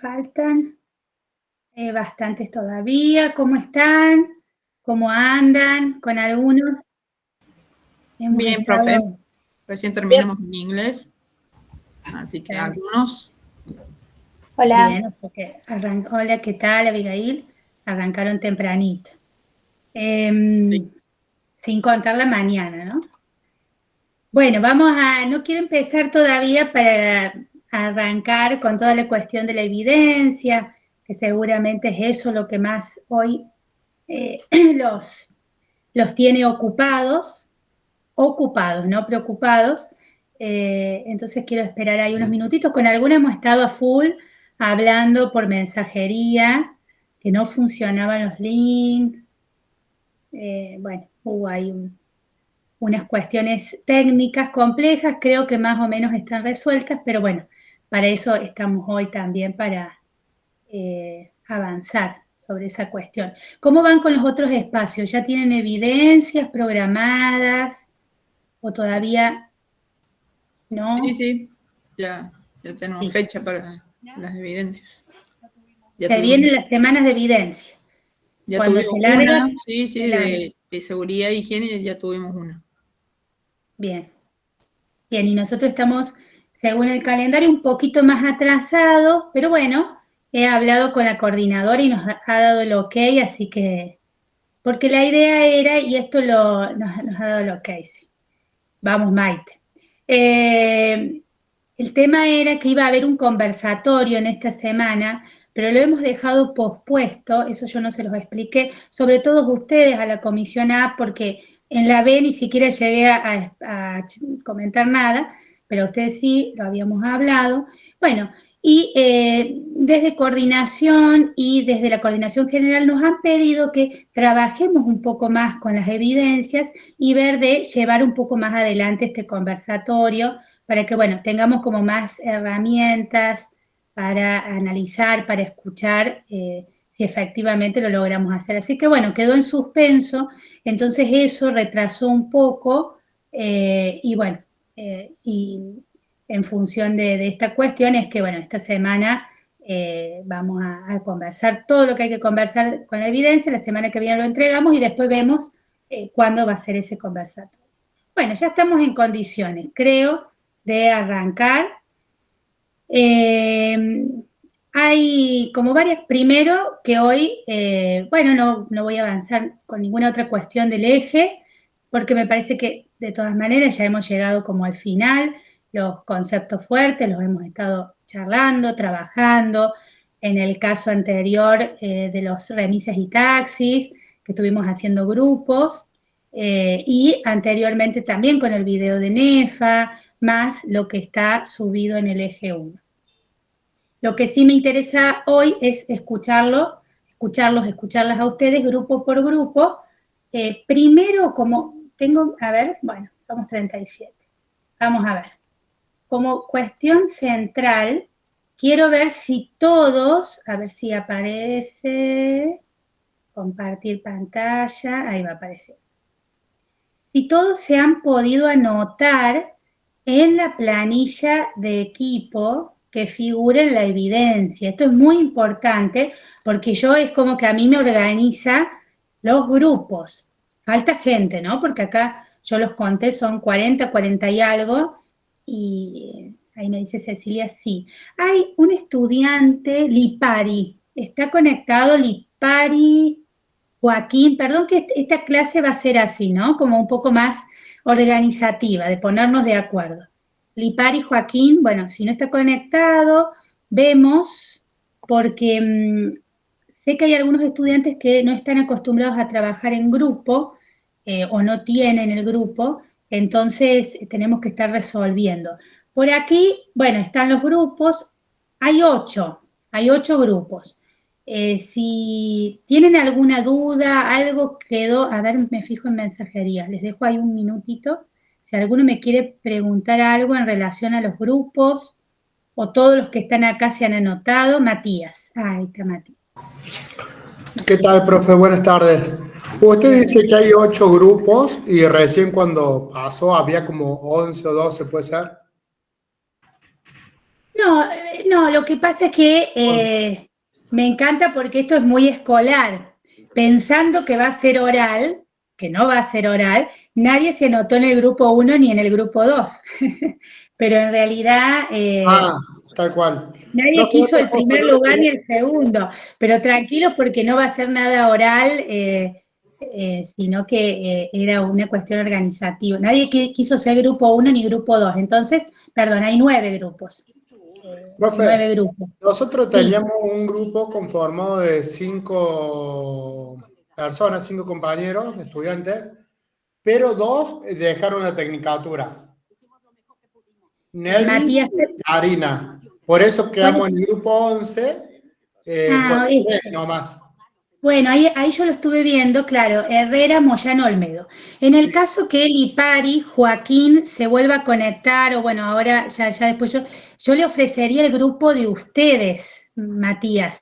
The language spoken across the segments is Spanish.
Faltan bastantes todavía. ¿Cómo están? ¿Cómo andan? ¿Con algunos? Bien, profe. Recién terminamos en inglés. Así que algunos. Hola. Bien, porque hola, ¿qué tal, Abigail? Arrancaron tempranito. Sí. Sin contar la mañana, ¿no? Bueno, no quiero empezar todavía para arrancar con toda la cuestión de la evidencia, que seguramente es eso lo que más hoy los tiene ocupados, no preocupados. Entonces quiero esperar ahí unos minutitos. Con alguna hemos estado a full hablando por mensajería, que no funcionaban los links. Bueno, hubo ahí unas cuestiones técnicas complejas, creo que más o menos están resueltas, pero bueno, para eso estamos hoy también, para avanzar sobre esa cuestión. ¿Cómo van con los otros espacios? ¿Ya tienen evidencias programadas o todavía no? Sí. Ya tenemos fecha para las evidencias. Se vienen las semanas de evidencia. Ya Cuando tuvimos se larga, una, de seguridad e higiene ya tuvimos una. Bien, y nosotros estamos, según el calendario, un poquito más atrasados, pero bueno, he hablado con la coordinadora y nos ha dado el ok, así que, porque la idea era, y esto nos ha dado el ok, sí. Vamos, Maite. El tema era que iba a haber un conversatorio en esta semana, pero lo hemos dejado pospuesto, eso yo no se los expliqué, sobre todo ustedes a la comisión A, porque en la B ni siquiera llegué a comentar nada, pero ustedes sí, lo habíamos hablado. Bueno, y desde coordinación y desde la coordinación general nos han pedido que trabajemos un poco más con las evidencias y ver de llevar un poco más adelante este conversatorio para que, bueno, tengamos como más herramientas para analizar, para escuchar si efectivamente lo logramos hacer. Así que, bueno, quedó en suspenso, entonces eso retrasó un poco y, bueno, y en función de esta cuestión es que, bueno, esta semana vamos a conversar todo lo que hay que conversar con la evidencia, la semana que viene lo entregamos y después vemos cuándo va a ser ese conversatorio. Bueno, ya estamos en condiciones, creo, de arrancar. Hay como varias, primero que hoy, bueno, no voy a avanzar con ninguna otra cuestión del eje, porque me parece que de todas maneras ya hemos llegado como al final, los conceptos fuertes los hemos estado charlando, trabajando, en el caso anterior de los remises y taxis, que estuvimos haciendo grupos, y anteriormente también con el video de NEFA, más lo que está subido en el eje 1. Lo que sí me interesa hoy es escucharlas a ustedes grupo por grupo. Primero, como tengo, a ver, bueno, somos 37. Vamos a ver. Como cuestión central, quiero ver si todos, a ver si aparece, compartir pantalla, ahí va a aparecer. Si todos se han podido anotar en la planilla de equipo que figura en la evidencia. Esto es muy importante porque yo es como que a mí me organiza los grupos. Falta gente, ¿no? Porque acá yo los conté, son 40 y algo, y ahí me dice Cecilia, sí. Hay un estudiante, Lipari, está conectado Lipari, Joaquín, perdón que esta clase va a ser así, ¿no? Como un poco más organizativa, de ponernos de acuerdo. Lipari, Joaquín, bueno, si no está conectado, vemos, porque sé que hay algunos estudiantes que no están acostumbrados a trabajar en grupo o no tienen el grupo, entonces tenemos que estar resolviendo. Por aquí, bueno, están los grupos, hay 8 grupos. Si tienen alguna duda, algo quedó, a ver, me fijo en mensajería, les dejo ahí un minutito. Si alguno me quiere preguntar algo en relación a los grupos o todos los que están acá se han anotado, Matías. Ahí está Matías. ¿Qué tal, profe? Buenas tardes. Usted dice que hay 8 grupos y recién cuando pasó había como 11 o 12, ¿puede ser? No, lo que pasa es que me encanta porque esto es muy escolar. Pensando que va a ser oral, que no va a ser oral, nadie se anotó en el grupo 1 ni en el grupo 2. Pero en realidad Ah, tal cual. nadie Profe, quiso otra el cosa, primer yo le lugar quería... ni el segundo. Pero tranquilos porque no va a ser nada oral, sino que era una cuestión organizativa. Nadie quiso ser grupo 1 ni grupo 2. Entonces, perdón, hay 9 grupos. Profe, 9 grupos. nosotros Sí. teníamos un grupo conformado de 5 personas, 5 compañeros, estudiantes, pero 2 dejaron la tecnicatura. Nelvis Matías, y Karina. Por eso ¿cuál quedamos en el grupo 11 con Ah, 3 este. nomás. Bueno, ahí yo lo estuve viendo, claro, Herrera, Moyano, Olmedo. En el caso que Lipari, Joaquín, se vuelva a conectar, o bueno, ahora ya después yo le ofrecería el grupo de ustedes, Matías,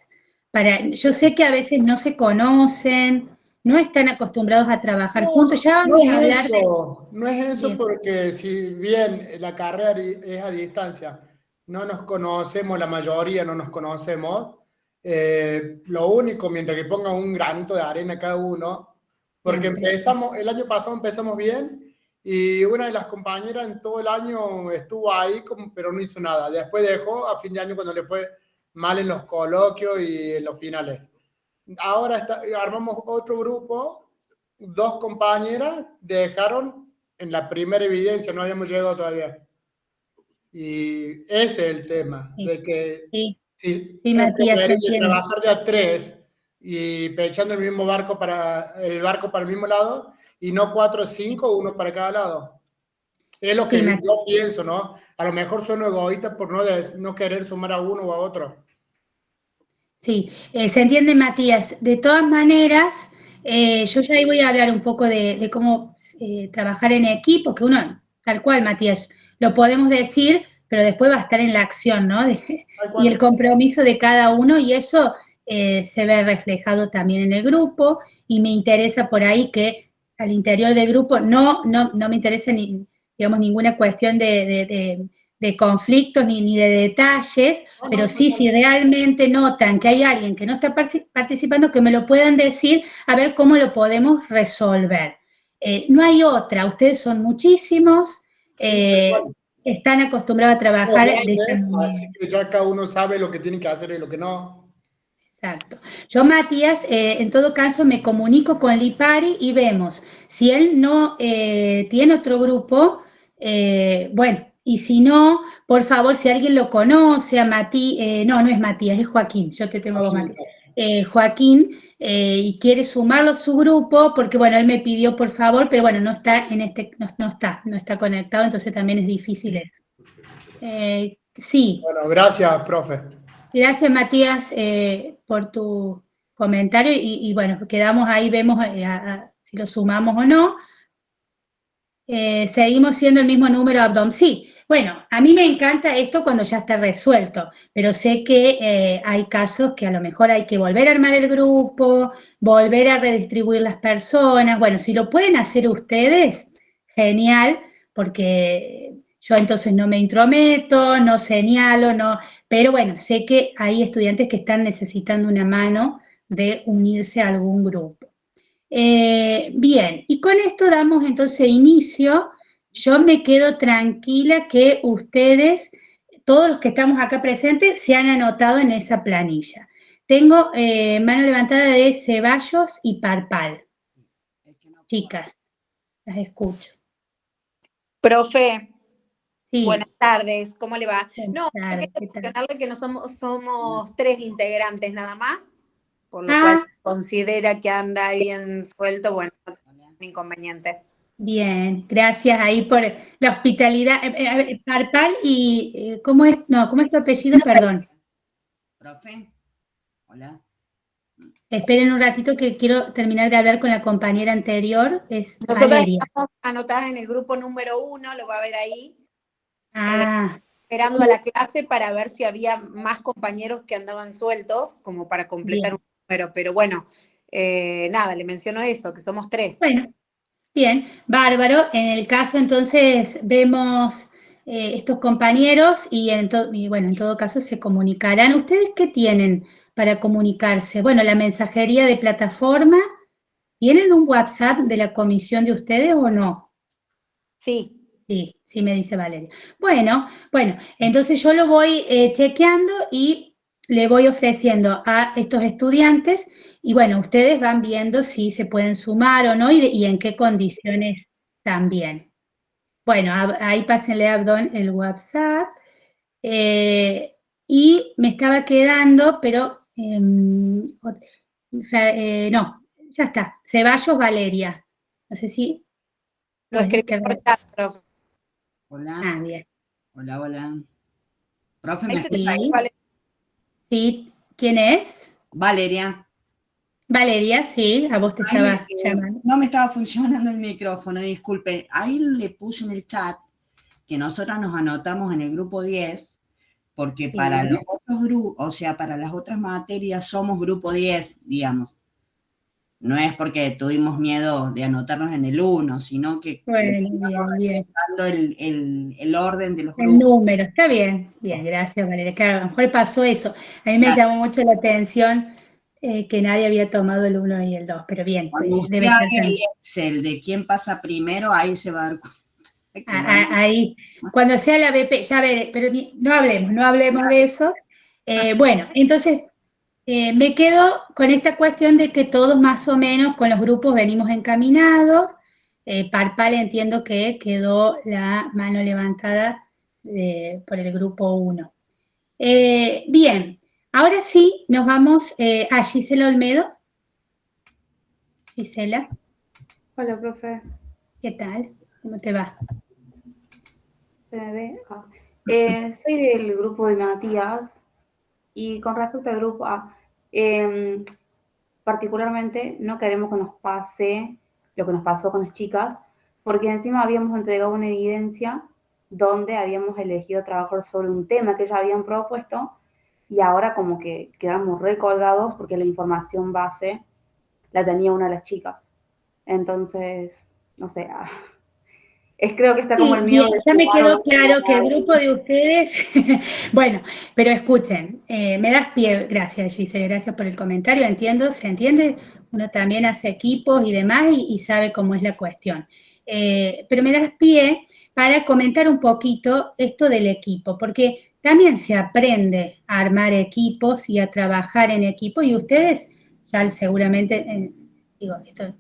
yo sé que a veces no se conocen, no están acostumbrados a trabajar No, juntos, ya no vamos a es hablar de... eso, no es eso Bien, porque si bien la carrera es a distancia, no nos conocemos, la mayoría no nos conocemos, lo único, mientras que pongan un granito de arena cada uno, porque siempre, sí. empezamos, el año pasado empezamos bien y una de las compañeras en todo el año estuvo ahí, pero no hizo nada. Después dejó a fin de año cuando le fue mal en los coloquios y en los finales. Ahora armamos otro grupo, 2 compañeras dejaron en la primera evidencia, no habíamos llegado todavía. Y ese es el tema, Sí, de que sí, si sí, es Matías, se preferible entiende. trabajar de a 3 y echando el barco para el mismo lado y no 4 o 5, uno para cada lado. Es lo Sí, que Matías. yo pienso, ¿no? A lo mejor sueno egoísta por no querer sumar a uno o a otro. Sí, se entiende, Matías. De todas maneras, yo ya ahí voy a hablar un poco de cómo trabajar en equipo, que uno, tal cual, Matías, lo podemos decir, pero después va a estar en la acción, ¿no? Tal Y el cual. compromiso de cada uno, y eso se ve reflejado también en el grupo, y me interesa por ahí que al interior del grupo no me interesa ni, digamos, ninguna cuestión de conflictos ni de detalles, No, pero no, tal sí, cual. si realmente notan que hay alguien que no está participando, que me lo puedan decir, a ver cómo lo podemos resolver. No hay otra, ustedes son muchísimos, Sí, tal eh, cual. están acostumbrados a Somos trabajar de esta grandes, así manera. que ya cada uno sabe lo que tiene que hacer y lo que no. Exacto. Yo, Matías, en todo caso, me comunico con Lipari y vemos si él no tiene otro grupo, bueno, y si no, por favor, si alguien lo conoce, a no es Matías, es Joaquín, yo te tengo a vos, Matías. Joaquín, y quiere sumarlo a su grupo, porque bueno, él me pidió por favor, pero bueno, no está no está conectado, entonces también es difícil eso. Sí, Bueno, gracias, profe. gracias, Matías, por tu comentario y bueno, quedamos ahí, vemos si lo sumamos o no. Seguimos siendo el mismo número abdom. Sí, bueno, a mí me encanta esto cuando ya está resuelto, pero sé que hay casos que a lo mejor hay que volver a armar el grupo, volver a redistribuir las personas. Bueno, si lo pueden hacer ustedes, genial, porque yo entonces no me intrometo, no señalo, no, pero bueno, sé que hay estudiantes que están necesitando una mano de unirse a algún grupo. Bien, y con esto damos entonces inicio. Yo me quedo tranquila que ustedes, todos los que estamos acá presentes, se han anotado en esa planilla. Tengo mano levantada de Ceballos y Parpal. Chicas, las escucho. Profe, buenas Sí, tardes, ¿cómo le va? No, yo claro, quería ¿qué tal? mencionarle que no somos 3 integrantes nada más, por lo cual Ah, considera que anda bien suelto, bueno, no tengo ningún inconveniente. bien, gracias ahí por la hospitalidad. A ver, Parpal y, ¿cómo es? No, ¿cómo es tu apellido? Perdón. Profe, hola. Esperen un ratito que quiero terminar de hablar con la compañera anterior, es Nosotras Valeria. estamos anotadas en el grupo número 1, lo va a ver ahí, Ah, esperando a la clase para ver si había más compañeros que andaban sueltos, como para completar bien. un número, pero bueno, nada, le menciono eso, que somos 3. Bueno, bien, bárbaro. En el caso entonces vemos estos compañeros y bueno, en todo caso se comunicarán. ¿Ustedes qué tienen para comunicarse? Bueno, la mensajería de plataforma. ¿Tienen un WhatsApp de la comisión de ustedes o no? Sí. Sí, sí me dice Valeria. Bueno, entonces yo lo voy chequeando y le voy ofreciendo a estos estudiantes y bueno, ustedes van viendo si se pueden sumar o no y en qué condiciones también. Bueno, ahí pásenle a Abdón el WhatsApp. Y me estaba quedando, pero no, ya está. Ceballos Valeria. No sé si Lo puedes escribí por chat, profe. Hola, Ah, bien. hola, hola. Profe, Ahí ¿me se te escucha? Sí, vale. sí. ¿Quién es? Valeria. Valeria, sí, a vos te Ahí estaba llamando. no me estaba funcionando el micrófono, disculpe. Ahí le puse en el chat que nosotros nos anotamos en el grupo 10, porque para Sí. los otros grupos, o sea, para las otras materias somos grupo 10, digamos. No es porque tuvimos miedo de anotarnos en el 1, sino que Bueno, estamos bien, bien. respetando el orden de los El grupos. número, está bien. Bien, gracias, Valeria. Claro, a lo mejor pasó eso. A mí me Claro, llamó mucho la atención que nadie había tomado el 1 y el 2, pero bien, cuando usted debe ser haga el también. Excel de quién pasa primero, ahí se va a dar cuenta que no. Ahí, cuando sea la BP, ya veré, pero no hablemos de eso. Bueno, entonces me quedo con esta cuestión de que todos más o menos con los grupos venimos encaminados. Parpal entiendo que quedó la mano levantada por el grupo 1. Bien, ahora sí nos vamos a Gisela Olmedo. Gisela, Hola, profe. ¿qué tal? ¿Cómo te va? ¿Se me ve? Soy del grupo de Matías y con respecto al grupo A, particularmente no queremos que nos pase lo que nos pasó con las chicas, porque encima habíamos entregado una evidencia donde habíamos elegido trabajar sobre un tema que ya habían propuesto y ahora como que quedamos recolgados porque la información base la tenía una de las chicas. Entonces, no sé, creo que está como Sí, el miedo bien, de ya me sumar o quedó no sumar claro que a el alguien. grupo de ustedes, bueno, pero escuchen, me das pie, gracias Giselle, gracias por el comentario, entiendo, se entiende, uno también hace equipos y demás y sabe cómo es la cuestión. Pero me das pie para comentar un poquito esto del equipo, porque también se aprende a armar equipos y a trabajar en equipo y ustedes ya seguramente, digo, esto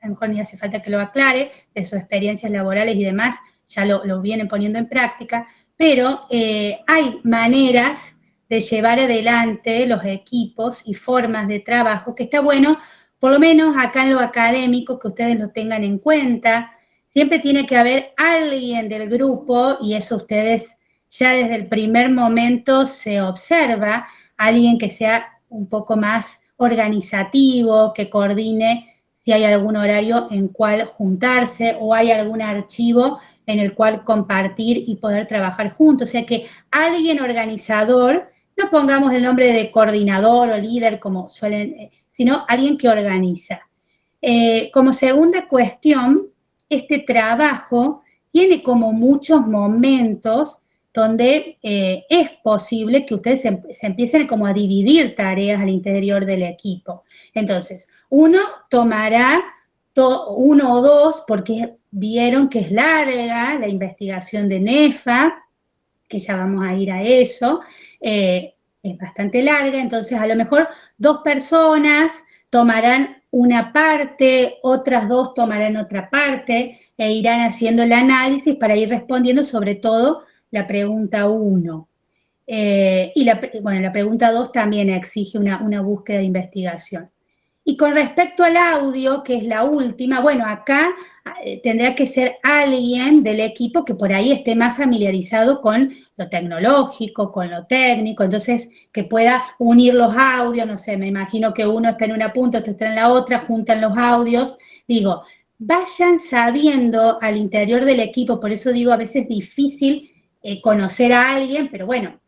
a lo mejor ni hace falta que lo aclare, de sus experiencias laborales y demás, ya lo vienen poniendo en práctica, pero hay maneras de llevar adelante los equipos y formas de trabajo que está bueno, por lo menos acá en lo académico, que ustedes lo tengan en cuenta. Siempre tiene que haber alguien del grupo, y eso ustedes ya desde el primer momento se observa, alguien que sea un poco más organizativo, que coordine si hay algún horario en cual juntarse o hay algún archivo en el cual compartir y poder trabajar juntos. O sea que alguien organizador, no pongamos el nombre de coordinador o líder como suelen, sino alguien que organiza. Como segunda cuestión, este trabajo tiene como muchos momentos donde es posible que ustedes se empiecen como a dividir tareas al interior del equipo. Entonces, uno tomará uno o dos, porque vieron que es larga la investigación de NEFA, que ya vamos a ir a eso, es bastante larga, entonces a lo mejor 2 personas tomarán una parte, otras 2 tomarán otra parte e irán haciendo el análisis para ir respondiendo sobre todo la pregunta 1. Y la pregunta 2 también exige una búsqueda de investigación. Y con respecto al audio, que es la última, bueno, acá tendrá que ser alguien del equipo que por ahí esté más familiarizado con lo tecnológico, con lo técnico, entonces que pueda unir los audios, no sé, me imagino que uno está en una punta, otro está en la otra, juntan los audios, digo, vayan sabiendo al interior del equipo, por eso digo, a veces es difícil conocer a alguien, pero bueno,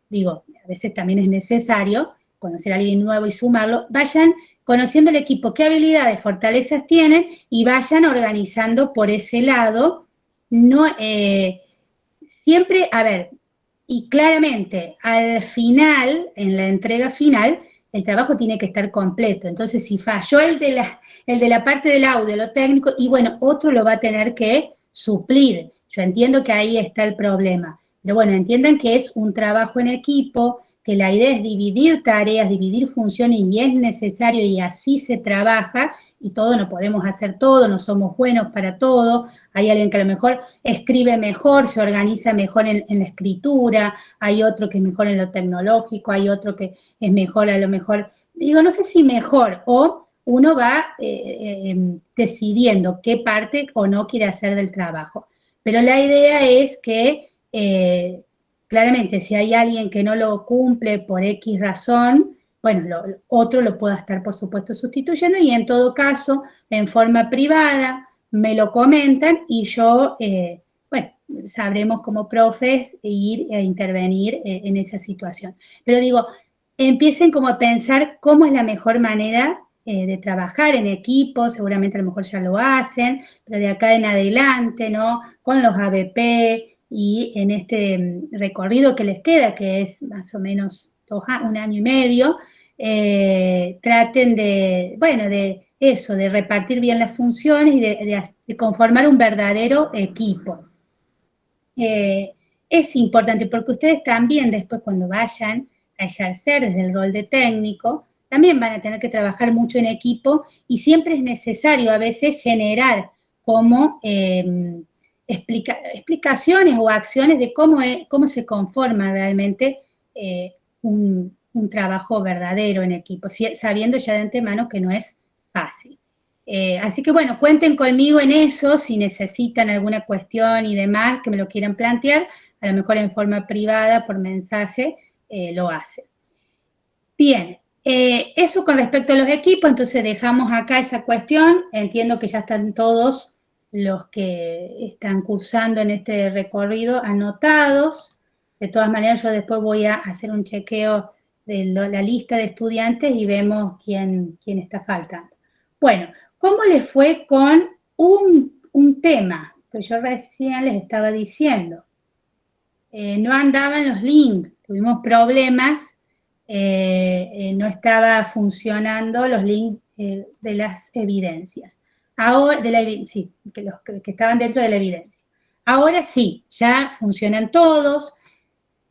digo, a veces también es necesario conocer a alguien nuevo y sumarlo, vayan conociendo el equipo, qué habilidades, fortalezas tienen y vayan organizando por ese lado. No, siempre, a ver, y claramente al final, en la entrega final, el trabajo tiene que estar completo. Entonces, si falló el de la parte del audio, lo técnico, y bueno, otro lo va a tener que suplir. Yo entiendo que ahí está el problema. Pero bueno, entiendan que es un trabajo en equipo, que la idea es dividir tareas, dividir funciones, y es necesario, y así se trabaja, y todo no podemos hacer todo, no somos buenos para todo. Hay alguien que a lo mejor escribe mejor, se organiza mejor en la escritura, hay otro que es mejor en lo tecnológico, hay otro que es mejor a lo mejor, digo, no sé si mejor, o uno va decidiendo qué parte o no quiere hacer del trabajo. Pero la idea es que, claramente, si hay alguien que no lo cumple por X razón, bueno, otro lo pueda estar, por supuesto, sustituyendo, y en todo caso, en forma privada, me lo comentan y yo, bueno, sabremos como profes ir a intervenir en esa situación. Pero digo, empiecen como a pensar cómo es la mejor manera de trabajar en equipo, seguramente a lo mejor ya lo hacen, pero de acá en adelante, ¿no? Con los ABP y en este recorrido que les queda, que es más o menos un año y medio, traten de, bueno, de eso, de repartir bien las funciones y de conformar un verdadero equipo. Es importante porque ustedes también después, cuando vayan a ejercer desde el rol de técnico, también van a tener que trabajar mucho en equipo, y siempre es necesario a veces generar como explicaciones o acciones de cómo se conforma realmente un trabajo verdadero en equipo, sabiendo ya de antemano que no es fácil. Así que bueno, cuenten conmigo en eso, si necesitan alguna cuestión y demás que me lo quieran plantear, a lo mejor en forma privada, por mensaje, lo hacen. Bien, eso con respecto a los equipos. Entonces dejamos acá esa cuestión. Entiendo que ya están todos los que están cursando en este recorrido anotados. De todas maneras, yo después voy a hacer un chequeo de la lista de estudiantes y vemos quién está faltando. Bueno, ¿cómo les fue con un tema que yo recién les estaba diciendo? No andaban los links, tuvimos problemas, no estaba funcionando los links de las evidencias. Ahora, sí, los que estaban dentro de la evidencia. Ahora sí, ya funcionan todos.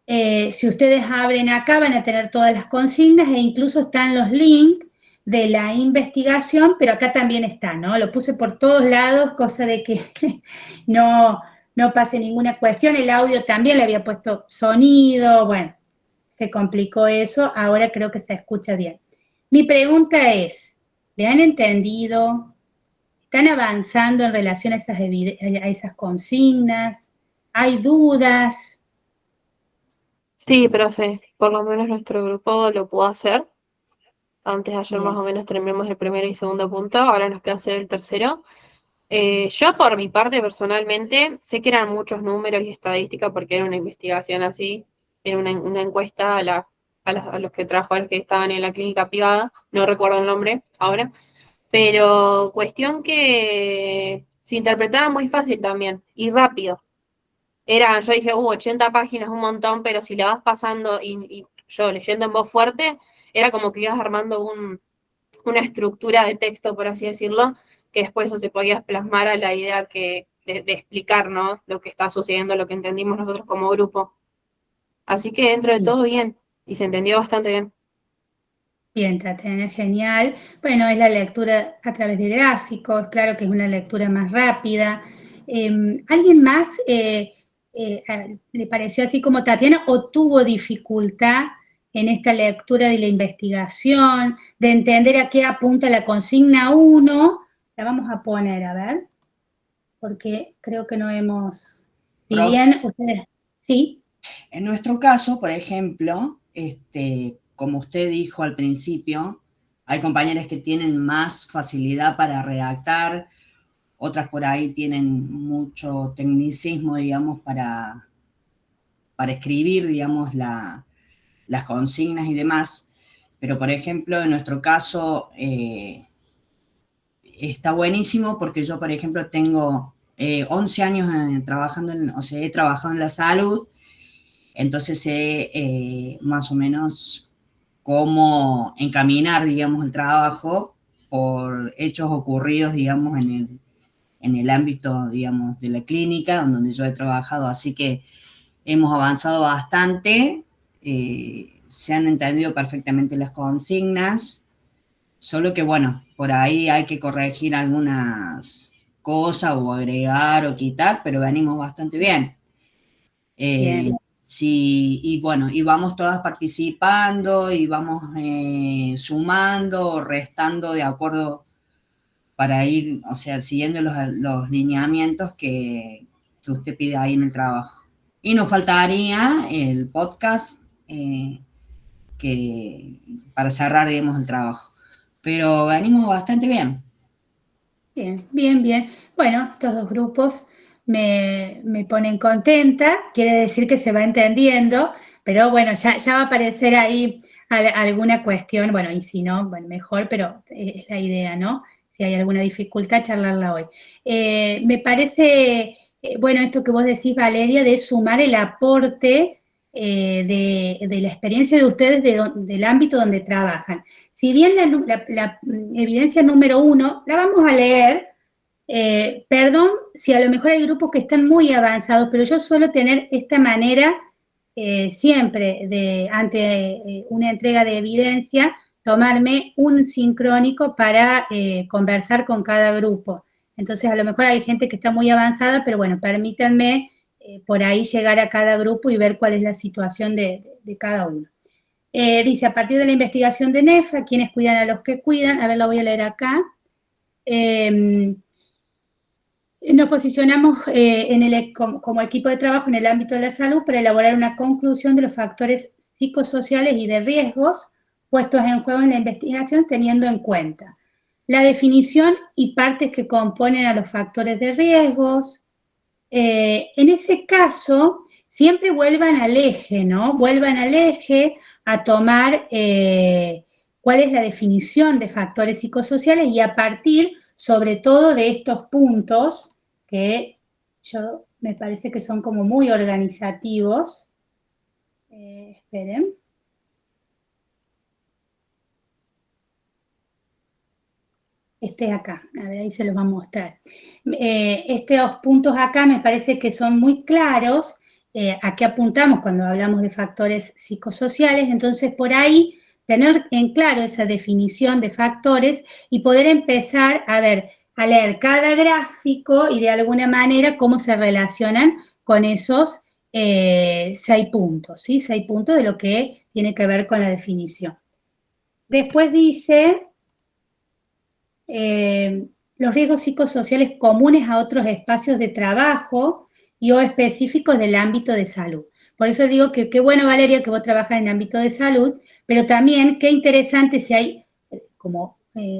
Si ustedes abren acá van a tener todas las consignas, e incluso están los links de la investigación, pero acá también está, ¿no? Lo puse por todos lados, cosa de que no pase ninguna cuestión. El audio también le había puesto sonido, bueno, se complicó eso, ahora creo que se escucha bien. Mi pregunta es, ¿le han entendido? ¿Están avanzando en relación a esas consignas? ¿Hay dudas? Sí, profe, por lo menos nuestro grupo lo pudo hacer. Antes de ayer Bien. más o menos terminamos el primero y segundo punto, ahora nos queda hacer el tercero. Yo por mi parte personalmente sé que eran muchos números y estadística porque era una investigación así, era una encuesta a los trabajadores que estaban en la clínica privada, no recuerdo el nombre ahora, pero cuestión que se interpretaba muy fácil también y rápido. Yo dije, 80 páginas, un montón, pero si la vas pasando y yo leyendo en voz fuerte, era como que ibas armando una estructura de texto, por así decirlo, que después eso se podía plasmar a la idea de explicar, ¿no? Lo que está sucediendo, lo que entendimos nosotros como grupo. Así que dentro de todo bien, y se entendió bastante bien. Bien, Tatiana, genial. Bueno, es la lectura a través de gráficos, claro que es una lectura más rápida. ¿Alguien más le pareció así como Tatiana o tuvo dificultad en esta lectura de la investigación, de entender a qué apunta la consigna 1? La vamos a poner, a ver, porque creo que no hemos... Si bien ustedes... ¿Sí? En nuestro caso, por ejemplo, como usted dijo al principio, hay compañeras que tienen más facilidad para redactar, otras por ahí tienen mucho tecnicismo, digamos, para escribir, digamos, las consignas y demás. Pero, por ejemplo, en nuestro caso está buenísimo porque yo, por ejemplo, tengo 11 años trabajando, o sea, he trabajado en la salud, entonces sé más o menos cómo encaminar, digamos, el trabajo por hechos ocurridos, digamos, en el ámbito, digamos, de la clínica, donde yo he trabajado, así que hemos avanzado bastante, se han entendido perfectamente las consignas, solo que, bueno, por ahí hay que corregir algunas cosas o agregar o quitar, pero venimos bastante bien. Bien. Sí, y bueno, y vamos todas participando y vamos sumando o restando de acuerdo para ir, o sea, siguiendo los lineamientos que usted pide ahí en el trabajo. Y nos faltaría el podcast para cerrar, digamos, el trabajo. Pero venimos bastante bien. Bien, bien, bien. Bueno, estos dos grupos me ponen contenta, quiere decir que se va entendiendo, pero bueno, ya va a aparecer ahí alguna cuestión, bueno, y si no, bueno, mejor, pero es la idea, ¿no? Si hay alguna dificultad, charlarla hoy. Me parece, bueno, esto que vos decís, Valeria, de sumar el aporte de la experiencia de ustedes del ámbito donde trabajan. Si bien la evidencia número 1 la vamos a leer, perdón si a lo mejor hay grupos que están muy avanzados, pero yo suelo tener esta manera siempre ante una entrega de evidencia, tomarme un sincrónico para conversar con cada grupo. Entonces a lo mejor hay gente que está muy avanzada, pero bueno, permítanme por ahí llegar a cada grupo y ver cuál es la situación de cada uno. Dice, a partir de la investigación de NEFA, quienes cuidan a los que cuidan, a ver, la voy a leer acá. Nos posicionamos como equipo de trabajo en el ámbito de la salud para elaborar una conclusión de los factores psicosociales y de riesgos puestos en juego en la investigación, teniendo en cuenta la definición y partes que componen a los factores de riesgos. En ese caso, siempre vuelvan al eje, ¿no? Vuelvan al eje a tomar cuál es la definición de factores psicosociales y a partir, sobre todo, de estos puntos que me parece que son como muy organizativos. Esperen. Este acá, a ver, ahí se los va a mostrar. Estos puntos acá me parece que son muy claros, a qué apuntamos cuando hablamos de factores psicosociales, entonces por ahí tener en claro esa definición de factores y poder empezar a ver, a leer cada gráfico y de alguna manera cómo se relacionan con esos 6 puntos, ¿sí? 6 puntos de lo que tiene que ver con la definición. Después dice los riesgos psicosociales comunes a otros espacios de trabajo y o específicos del ámbito de salud. Por eso digo que qué bueno, Valeria, que vos trabajas en el ámbito de salud, pero también qué interesante si hay como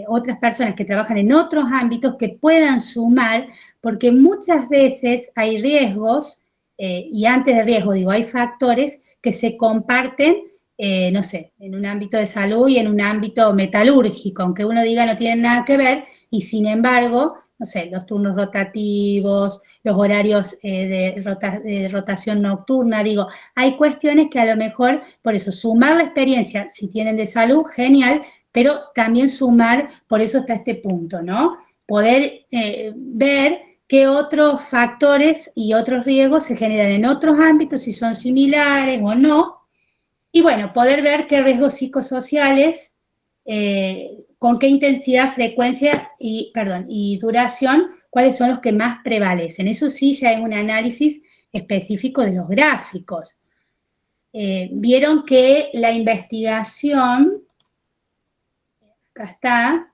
otras personas que trabajan en otros ámbitos que puedan sumar, porque muchas veces hay riesgos, y antes de riesgo digo, hay factores que se comparten no sé, en un ámbito de salud y en un ámbito metalúrgico, aunque uno diga no tienen nada que ver, y sin embargo, no sé, los turnos rotativos, los horarios de rotación nocturna, digo, hay cuestiones que a lo mejor, por eso, sumar la experiencia, si tienen de salud, genial, pero también sumar, por eso está este punto, ¿no? Poder ver qué otros factores y otros riesgos se generan en otros ámbitos, si son similares o no, y bueno, poder ver qué riesgos psicosociales, con qué intensidad, frecuencia y duración, cuáles son los que más prevalecen. Eso sí ya es un análisis específico de los gráficos. Vieron que la investigación, acá está,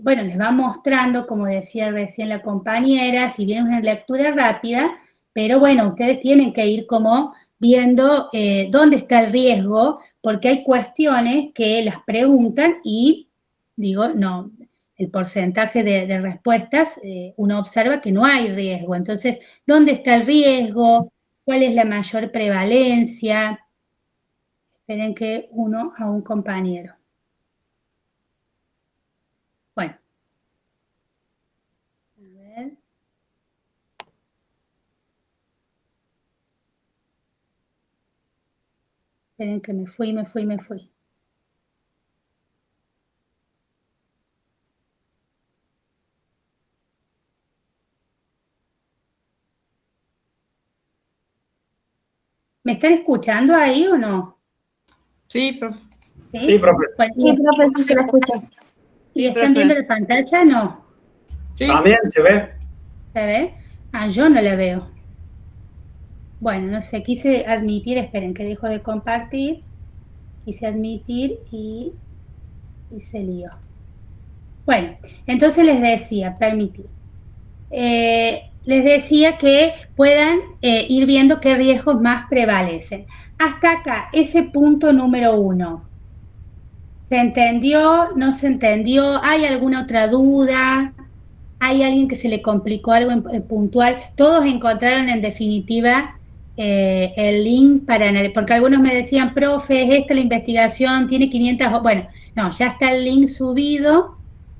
bueno, les va mostrando, como decía recién la compañera, si bien es una lectura rápida, pero bueno, ustedes tienen que ir como viendo dónde está el riesgo, porque hay cuestiones que las preguntan y, digo, no, el porcentaje de respuestas, uno observa que no hay riesgo. Entonces, ¿dónde está el riesgo? ¿Cuál es la mayor prevalencia? Esperen que uno a un compañero. Bueno. A ver. Esperen que me fui. ¿Me están escuchando ahí o no? Sí, profe. Sí, Sí, profe. Bueno, Sí, profe, sí se la escucha. ¿y están profe. viendo la pantalla? No. Sí. También se ve. ¿Se ve? Ah, yo no la veo. Bueno, no sé, quise admitir, esperen que dejo de compartir. Quise admitir y se lío. Bueno, entonces les decía, permitir. Les decía que puedan ir viendo qué riesgos más prevalecen. Hasta acá, ese punto número 1. ¿Se entendió? ¿No se entendió? ¿Hay alguna otra duda? ¿Hay alguien que se le complicó algo en puntual? Todos encontraron en definitiva el link para analizar, porque algunos me decían, profe, es esta la investigación, tiene 500, bueno, no, ya está el link subido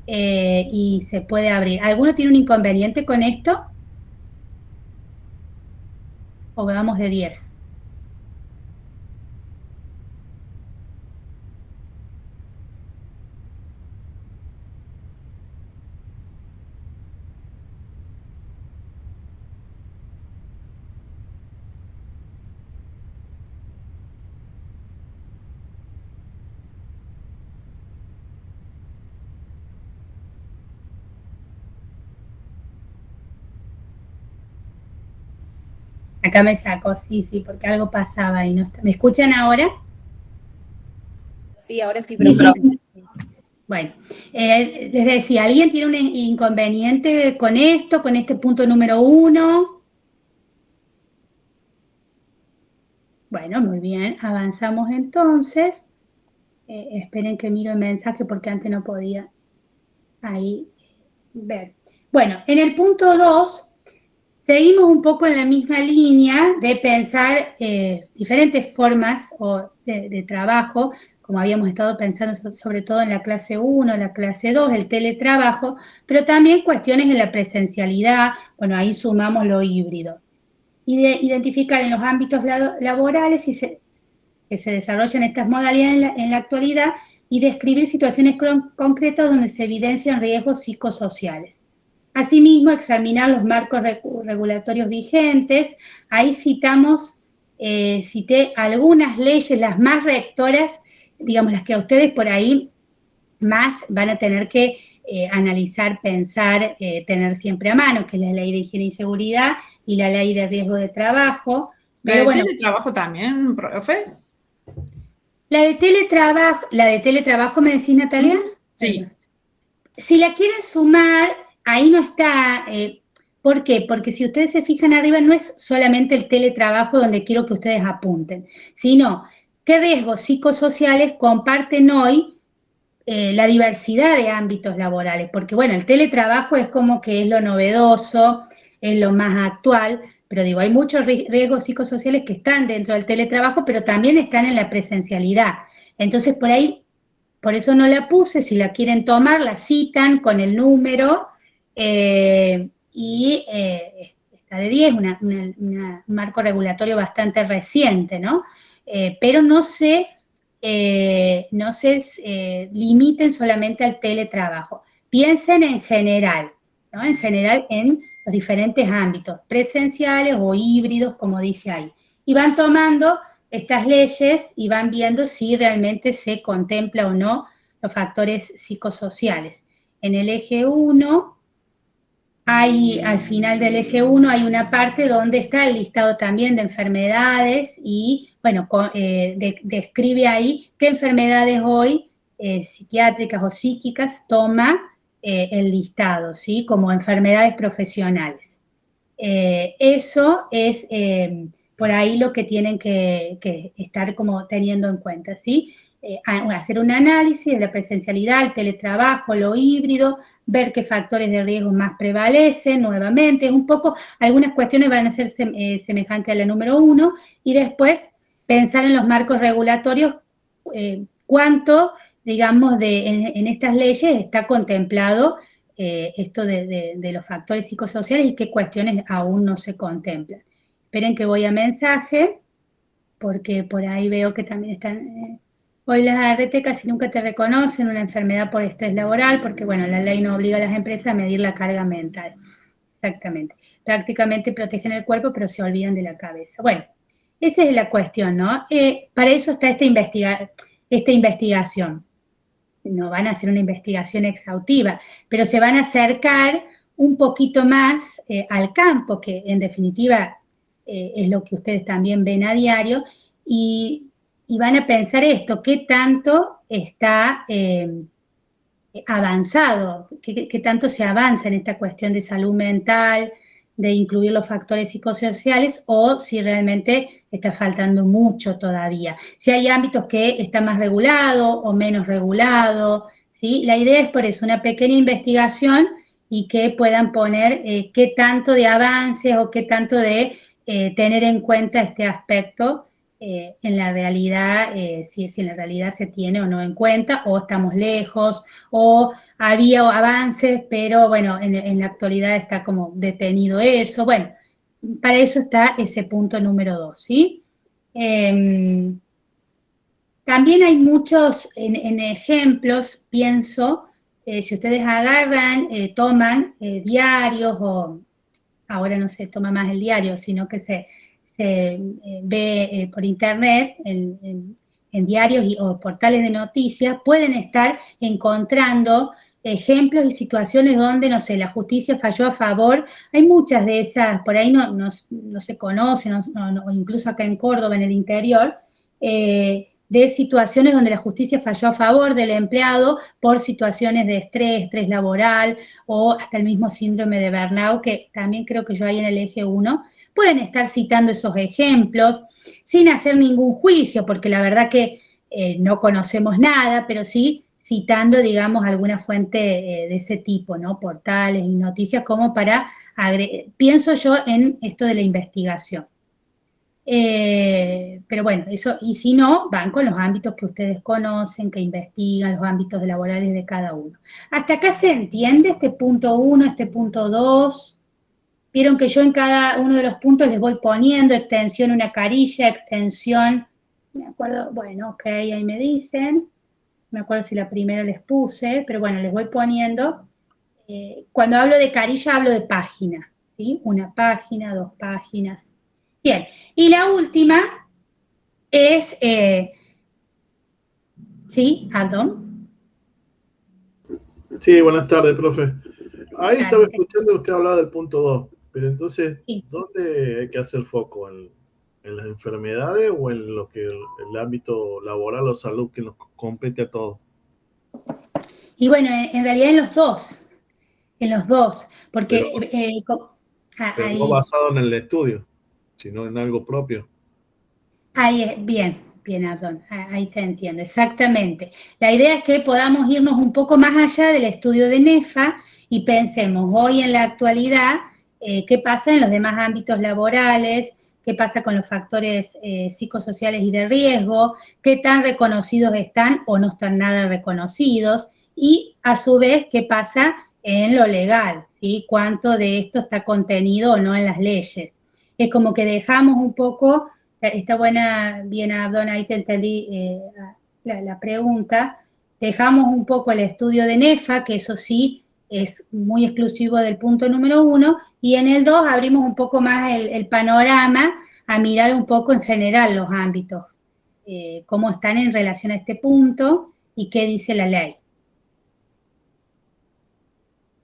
y se puede abrir. ¿Alguno tiene un inconveniente con esto? ¿O vamos de 10? Acá me saco, sí, porque algo pasaba y no está. ¿Me escuchan ahora? Sí, ahora sí, Sí, profe. profe. Bueno, les decía, ¿alguien tiene un inconveniente con esto, con este punto número 1? Bueno, muy bien, avanzamos entonces. Esperen que miro el mensaje porque antes no podía ahí ver. Bueno, en el punto 2 seguimos un poco en la misma línea de pensar diferentes formas de trabajo, como habíamos estado pensando sobre todo en la clase 1, la clase 2, el teletrabajo, pero también cuestiones en la presencialidad, bueno, ahí sumamos lo híbrido. Y de identificar en los ámbitos laborales que se desarrollan estas modalidades en la actualidad y describir situaciones concretas donde se evidencian riesgos psicosociales. Asimismo, examinar los marcos regulatorios vigentes. Ahí cité algunas leyes, las más rectoras, digamos, las que a ustedes por ahí más van a tener que analizar, pensar, tener siempre a mano, que es la ley de higiene y seguridad y la ley de riesgo de trabajo. ¿La Pero de bueno, teletrabajo también, profe? la de teletrabajo, ¿me decís, Natalia? Sí. Si la quieren sumar, ahí no está. ¿Por qué? Porque si ustedes se fijan arriba, no es solamente el teletrabajo donde quiero que ustedes apunten, sino qué riesgos psicosociales comparten hoy la diversidad de ámbitos laborales, porque bueno, el teletrabajo es como que es lo novedoso, es lo más actual, pero digo, hay muchos riesgos psicosociales que están dentro del teletrabajo, pero también están en la presencialidad. Entonces, por eso no la puse, si la quieren tomar, la citan con el número y está de 10, un marco regulatorio bastante reciente, ¿no? Pero no se limiten solamente al teletrabajo. Piensen en general, ¿no? En general en los diferentes ámbitos, presenciales o híbridos, como dice ahí. Y van tomando estas leyes y van viendo si realmente se contempla o no los factores psicosociales. En el eje 1, al final del eje 1 hay una parte donde está el listado también de enfermedades y, bueno, describe ahí qué enfermedades hoy psiquiátricas o psíquicas toma el listado, ¿sí? Como enfermedades profesionales. Eso es por ahí lo que tienen que estar como teniendo en cuenta, ¿sí? Hacer un análisis de la presencialidad, el teletrabajo, lo híbrido, ver qué factores de riesgo más prevalecen, nuevamente, un poco, algunas cuestiones van a ser semejantes a la número 1, y después pensar en los marcos regulatorios, cuánto, digamos, en estas leyes está contemplado esto de los factores psicosociales y qué cuestiones aún no se contemplan. Esperen que voy a mensaje, porque por ahí veo que también están... hoy las ART casi nunca te reconocen una enfermedad por estrés laboral, porque bueno, la ley no obliga a las empresas a medir la carga mental. Exactamente. Prácticamente protegen el cuerpo, pero se olvidan de la cabeza. Bueno, esa es la cuestión, ¿no? Para eso está esta investigación. No van a hacer una investigación exhaustiva, pero se van a acercar un poquito más al campo, que en definitiva es lo que ustedes también ven a diario, y van a pensar esto, ¿qué tanto está avanzado? ¿Qué tanto se avanza en esta cuestión de salud mental, de incluir los factores psicosociales, o si realmente está faltando mucho todavía? Si hay ámbitos que están más regulados o menos regulados, ¿sí? La idea es por eso una pequeña investigación y que puedan poner qué tanto de avances o qué tanto de tener en cuenta este aspecto en la realidad, si en la realidad se tiene o no en cuenta, o estamos lejos, o había avances, pero bueno, en la actualidad está como detenido eso. Bueno, para eso está ese punto número 2, ¿sí? También hay muchos en ejemplos, pienso, si ustedes agarran, toman diarios, o ahora no se toma más el diario, sino que se ve por internet, en diarios o portales de noticias, pueden estar encontrando ejemplos y situaciones donde, no sé, la justicia falló a favor. Hay muchas de esas, por ahí no se conocen, incluso acá en Córdoba, en el interior, de situaciones donde la justicia falló a favor del empleado por situaciones de estrés laboral, o hasta el mismo síndrome de burnout, que también creo que yo ahí en el eje 1, pueden estar citando esos ejemplos sin hacer ningún juicio, porque la verdad que no conocemos nada, pero sí citando, digamos, alguna fuente de ese tipo, ¿no? Portales y noticias, como para, pienso yo en esto de la investigación. Pero bueno, eso, y si no, van con los ámbitos que ustedes conocen, que investigan, los ámbitos laborales de cada uno. ¿Hasta acá se entiende este punto 1, este punto 2? Vieron que yo en cada uno de los puntos les voy poniendo extensión una carilla, extensión, me acuerdo, bueno, ok, ahí me dicen, me acuerdo si la primera les puse, pero bueno, les voy poniendo, cuando hablo de carilla hablo de página, ¿sí? Una página, 2 páginas. Bien, y la última es, ¿sí, Abdón? Sí, buenas tardes, profe. Ahí estaba Dale. escuchando, usted hablaba del punto 2, pero entonces, Sí. ¿dónde hay que hacer foco? ¿En las enfermedades o en lo que el ámbito laboral o salud que nos compete a todos? Y bueno, en realidad en los dos, porque Pero no ahí, basado en el estudio, sino en algo propio. ahí es, bien, Abdón, ahí te entiendo, exactamente. La idea es que podamos irnos un poco más allá del estudio de NEFA y pensemos hoy en la actualidad qué pasa en los demás ámbitos laborales, qué pasa con los factores psicosociales y de riesgo, qué tan reconocidos están o no están nada reconocidos, y a su vez qué pasa en lo legal, ¿sí? Cuánto de esto está contenido o no en las leyes. Es como que dejamos un poco. Está buena, bien, Abdón, ahí te entendí la pregunta. Dejamos un poco el estudio de NEFA, que eso sí es muy exclusivo del punto número 1, y en el 2 abrimos un poco más el panorama a mirar un poco en general los ámbitos, cómo están en relación a este punto y qué dice la ley.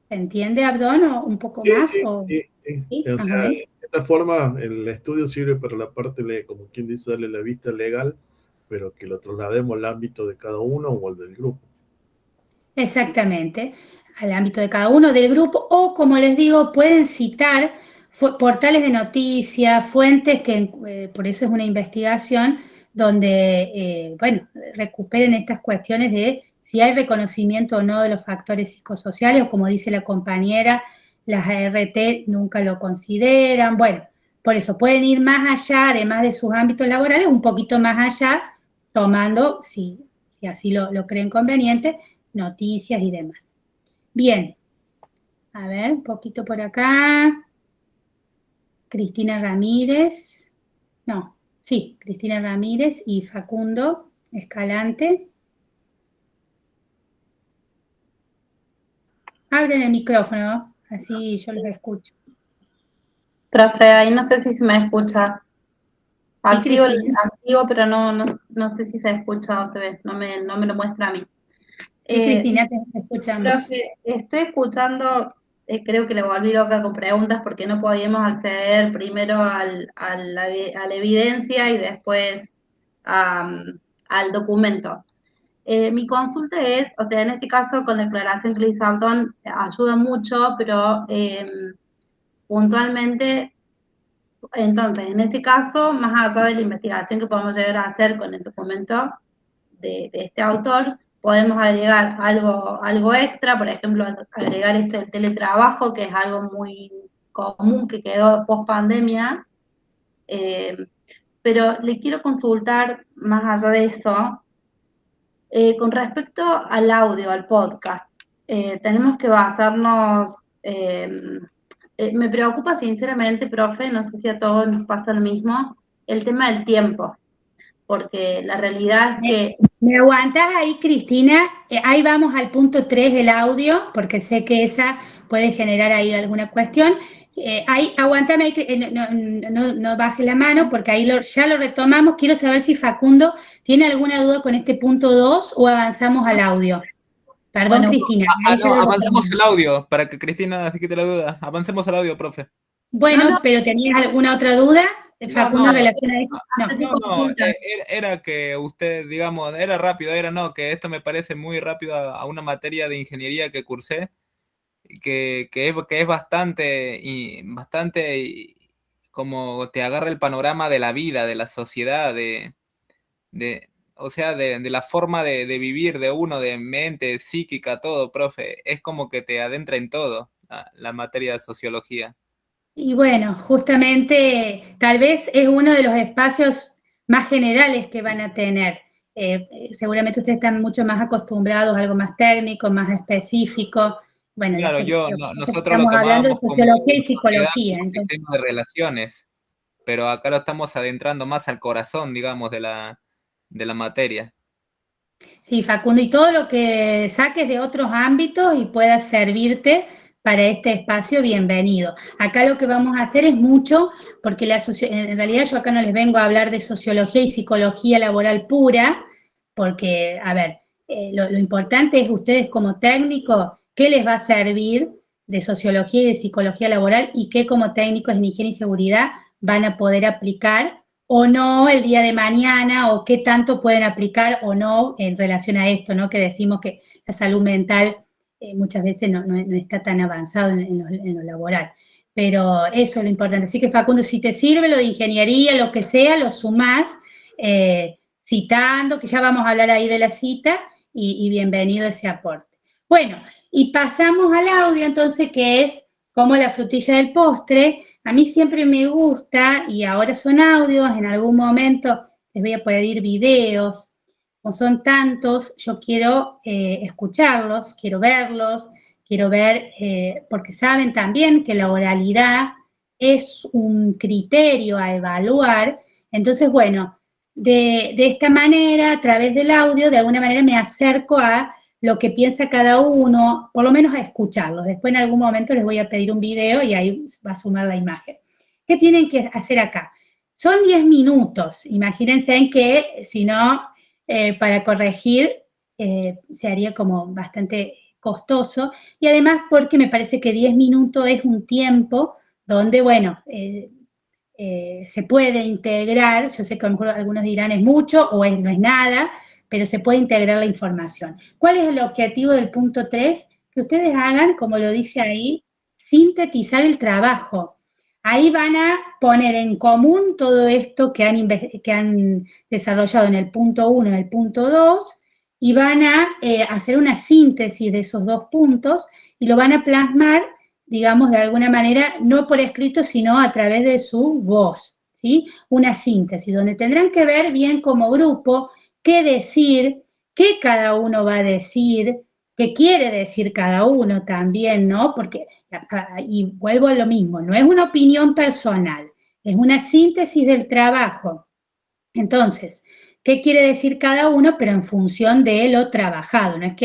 ¿Se entiende, Abdón, o un poco Sí, más? sí, ¿O? sí, sí. ¿Sí? O sea, Ajá. de esta forma el estudio sirve para la parte, como quien dice, darle la vista legal, pero que lo traslademos al ámbito de cada uno o al del grupo. Exactamente, al ámbito de cada uno del grupo, o como les digo, pueden citar portales de noticias, fuentes que, por eso es una investigación, donde, bueno, recuperen estas cuestiones de si hay reconocimiento o no de los factores psicosociales, o como dice la compañera, las ART nunca lo consideran. Bueno, por eso pueden ir más allá, además de sus ámbitos laborales, un poquito más allá, tomando, si así lo creen conveniente, noticias y demás. Bien, a ver, un poquito por acá. Cristina Ramírez. No, Sí, Cristina Ramírez y Facundo Escalante. Abren el micrófono, así yo los escucho. Profe, ahí no sé si se me escucha. Activo, Cristina? activo, pero no sé si se escucha o se ve, no me lo muestra a mí. Sí, Cristina, te escuchamos. Profe, estoy escuchando, creo que le volví loca con preguntas porque no podíamos acceder primero a la evidencia y después al documento. Mi consulta es, o sea, en este caso con la declaración que le hizo Abdón ayuda mucho, pero puntualmente, entonces, en este caso, más allá de la investigación que podemos llegar a hacer con el documento de este autor, podemos agregar algo extra, por ejemplo, agregar esto del teletrabajo, que es algo muy común que quedó post pandemia, pero le quiero consultar más allá de eso, con respecto al audio, al podcast, tenemos que basarnos, me preocupa sinceramente, profe, no sé si a todos nos pasa lo mismo, el tema del tiempo, porque la realidad es que... ¿Me aguantas ahí, Cristina? Ahí vamos al punto 3 del audio, porque sé que esa puede generar ahí alguna cuestión. Ahí, aguántame, ahí, no bajes la mano, porque ahí ya lo retomamos. Quiero saber si Facundo tiene alguna duda con este punto 2 o avanzamos al audio. Perdón, Bueno, Cristina. No, avancemos al audio, para que Cristina se quite la duda. Avancemos al audio, profe. Bueno, pero ¿tenías alguna otra duda, Facundo, en relación a esto? No, era que usted, digamos, era rápido, que esto me parece muy rápido a una materia de ingeniería que cursé, que es bastante, como te agarra el panorama de la vida, de la sociedad, o sea, de la forma de vivir de uno, de mente, psíquica, todo, profe. Es como que te adentra en todo, la materia de sociología. Y bueno, justamente tal vez es uno de los espacios más generales que van a tener. Seguramente ustedes están mucho más acostumbrados a algo más técnico, más específico. Bueno, claro, nosotros lo estamos hablando de tomábamos como sociología y sociedad, psicología. como Entonces, sistema de relaciones, pero acá lo estamos adentrando más al corazón, digamos, de la materia. sí, Facundo, y todo lo que saques de otros ámbitos y pueda servirte para este espacio, bienvenido. Acá lo que vamos a hacer es mucho, porque en realidad yo acá no les vengo a hablar de sociología y psicología laboral pura, porque, a ver, lo importante es ustedes como técnicos, qué les va a servir de sociología y de psicología laboral y qué como técnicos en higiene y seguridad van a poder aplicar o no el día de mañana, o qué tanto pueden aplicar o no en relación a esto, ¿no? Que decimos que la salud mental muchas veces no está tan avanzado en lo laboral. Pero eso es lo importante. Así que, Facundo, si te sirve lo de ingeniería, lo que sea, lo sumás citando, que ya vamos a hablar ahí de la cita, y bienvenido ese aporte. Bueno, y pasamos al audio, entonces, que es como la frutilla del postre. A mí siempre me gusta, y ahora son audios, en algún momento les voy a pedir videos, como son tantos, yo quiero escucharlos, quiero verlos, quiero ver, porque saben también que la oralidad es un criterio a evaluar. Entonces, bueno, de esta manera, a través del audio, de alguna manera me acerco a lo que piensa cada uno, por lo menos a escucharlos. Después en algún momento les voy a pedir un video y ahí va a sumar la imagen. ¿Qué tienen que hacer acá? Son 10 minutos. Imagínense en que, si no, para corregir se haría como bastante costoso. Y además porque me parece que 10 minutos es un tiempo donde, bueno, se puede integrar. Yo sé que a lo mejor algunos dirán es mucho o no es nada, pero se puede integrar la información. ¿Cuál es el objetivo del punto 3? Que ustedes hagan, como lo dice ahí, sintetizar el trabajo. Ahí van a poner en común todo esto que han desarrollado en el punto 1 y el punto 2, y van a hacer una síntesis de esos dos puntos y lo van a plasmar, digamos, de alguna manera, no por escrito, sino a través de su voz, ¿sí? Una síntesis, donde tendrán que ver bien como grupo qué decir, qué cada uno va a decir, qué quiere decir cada uno también, ¿no? Porque, y vuelvo a lo mismo, no es una opinión personal, es una síntesis del trabajo Entonces, ¿qué quiere decir cada uno? Pero en función de lo trabajado, no es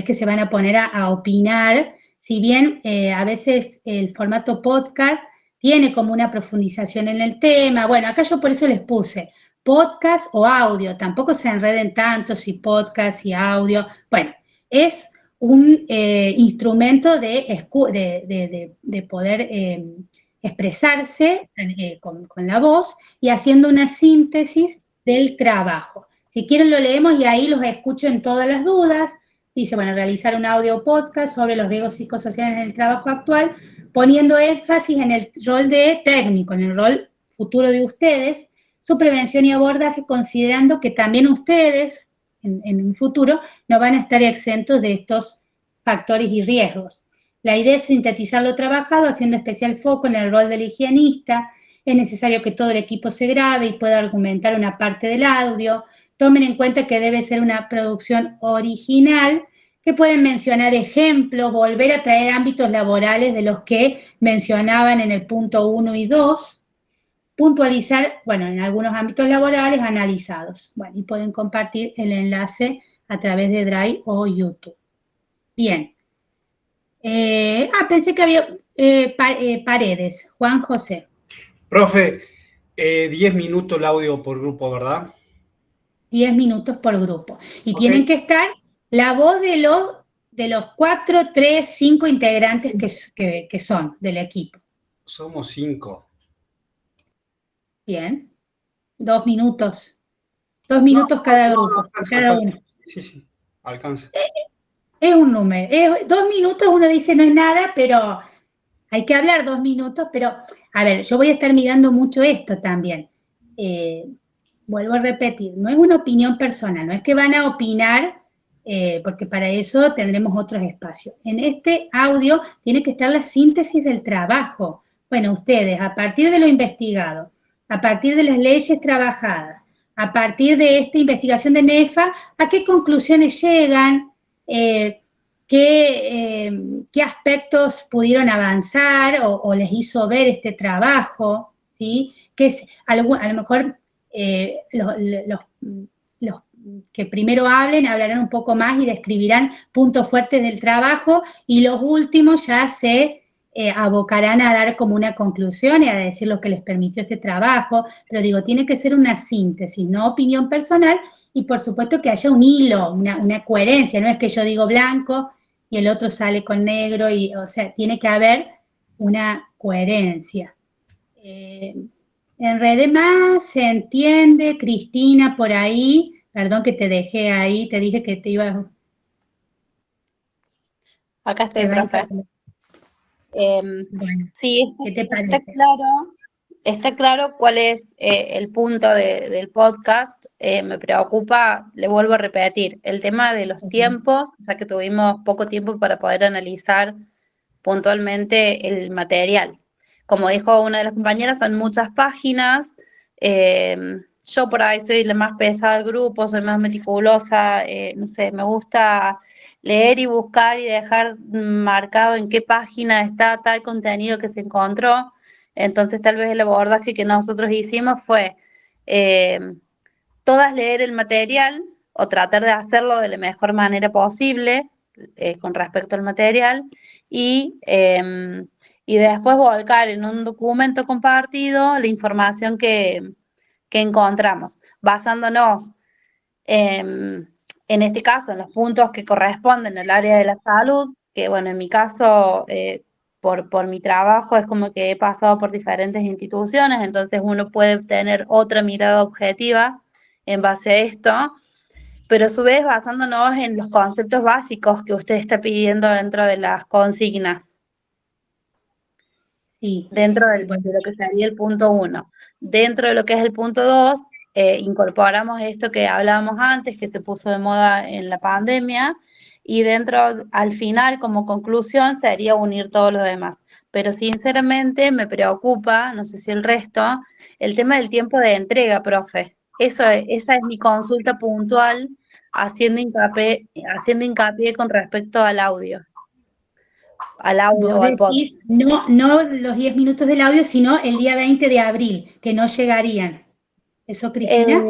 que se van a poner a opinar, si bien a veces el formato podcast tiene como una profundización en el tema. Bueno, acá yo por eso les puse podcast o audio, tampoco se enreden tanto si podcast y audio. Bueno, es un instrumento de poder expresarse con la voz y haciendo una síntesis del trabajo. Si quieren lo leemos y ahí los escucho en todas las dudas. Dice, bueno, realizar un audio podcast sobre los riesgos psicosociales en el trabajo actual, poniendo énfasis en el rol de técnico, en el rol futuro de ustedes, su prevención y abordaje, considerando que también ustedes, en un futuro, no van a estar exentos de estos factores y riesgos. La idea es sintetizar lo trabajado, haciendo especial foco en el rol del higienista. Es necesario que todo el equipo se grabe y pueda argumentar una parte del audio. Tomen en cuenta que debe ser una producción original, que pueden mencionar ejemplos, volver a traer ámbitos laborales de los que mencionaban en el punto 1 y 2, puntualizar, bueno, en algunos ámbitos laborales analizados. Bueno, y pueden compartir el enlace a través de Drive o YouTube. Bien. Pensé que había Paredes, Juan José. Profe, 10 minutos el audio por grupo, ¿verdad? 10 minutos por grupo. Y Ok. tienen que estar la voz de los 4, 3, 5 integrantes que son del equipo. Somos 5. Bien. 2 minutos. 2 minutos cada grupo. Cada uno. Sí, alcanza. Es un número. 2 minutos uno dice no es nada, pero hay que hablar 2 minutos. Pero, a ver, yo voy a estar mirando mucho esto también. Vuelvo a repetir, no es una opinión personal, no es que van a opinar, porque para eso tendremos otros espacios. En este audio tiene que estar la síntesis del trabajo. Bueno, ustedes, a partir de lo investigado, a partir de las leyes trabajadas, a partir de esta investigación de NEFA, ¿a qué conclusiones llegan? ¿Qué aspectos pudieron avanzar o les hizo ver este trabajo? ¿Sí? A lo mejor los que primero hablarán un poco más y describirán puntos fuertes del trabajo, y los últimos ya se abocarán a dar como una conclusión y a decir lo que les permitió este trabajo. Pero digo, tiene que ser una síntesis, no opinión personal, y por supuesto que haya un hilo, una coherencia, no es que yo digo blanco y el otro sale con negro, o sea, tiene que haber una coherencia. Enredé más, se entiende. Cristina, por ahí, perdón que te dejé ahí, te dije que te iba. Acá estoy, profe. Bueno, sí, ¿qué te parece? Está claro cuál es el punto del podcast. Me preocupa, le vuelvo a repetir, el tema de los tiempos, o sea que tuvimos poco tiempo para poder analizar puntualmente el material. Como dijo una de las compañeras, son muchas páginas. Yo por ahí soy la más pesada del grupo, soy más meticulosa, no sé, me gusta leer y buscar y dejar marcado en qué página está tal contenido que se encontró. Entonces tal vez el abordaje que nosotros hicimos fue todas leer el material o tratar de hacerlo de la mejor manera posible con respecto al material, y después volcar en un documento compartido la información que encontramos, basándonos en este caso en los puntos que corresponden al área de la salud, que bueno, en mi caso, por mi trabajo es como que he pasado por diferentes instituciones, entonces uno puede tener otra mirada objetiva en base a esto, pero a su vez basándonos en los conceptos básicos que usted está pidiendo dentro de las consignas. Sí. Dentro de lo que sería el punto 1. Dentro de lo que es el punto 2, incorporamos esto que hablábamos antes, que se puso de moda en la pandemia, y dentro, al final, como conclusión, sería unir todo lo demás. Pero sinceramente me preocupa, no sé si el resto, el tema del tiempo de entrega, profe. Esa es mi consulta puntual, haciendo hincapié con respecto al audio. Vos decís, no los 10 minutos del audio, sino el día 20 de abril, que no llegarían. ¿Eso, Cristina?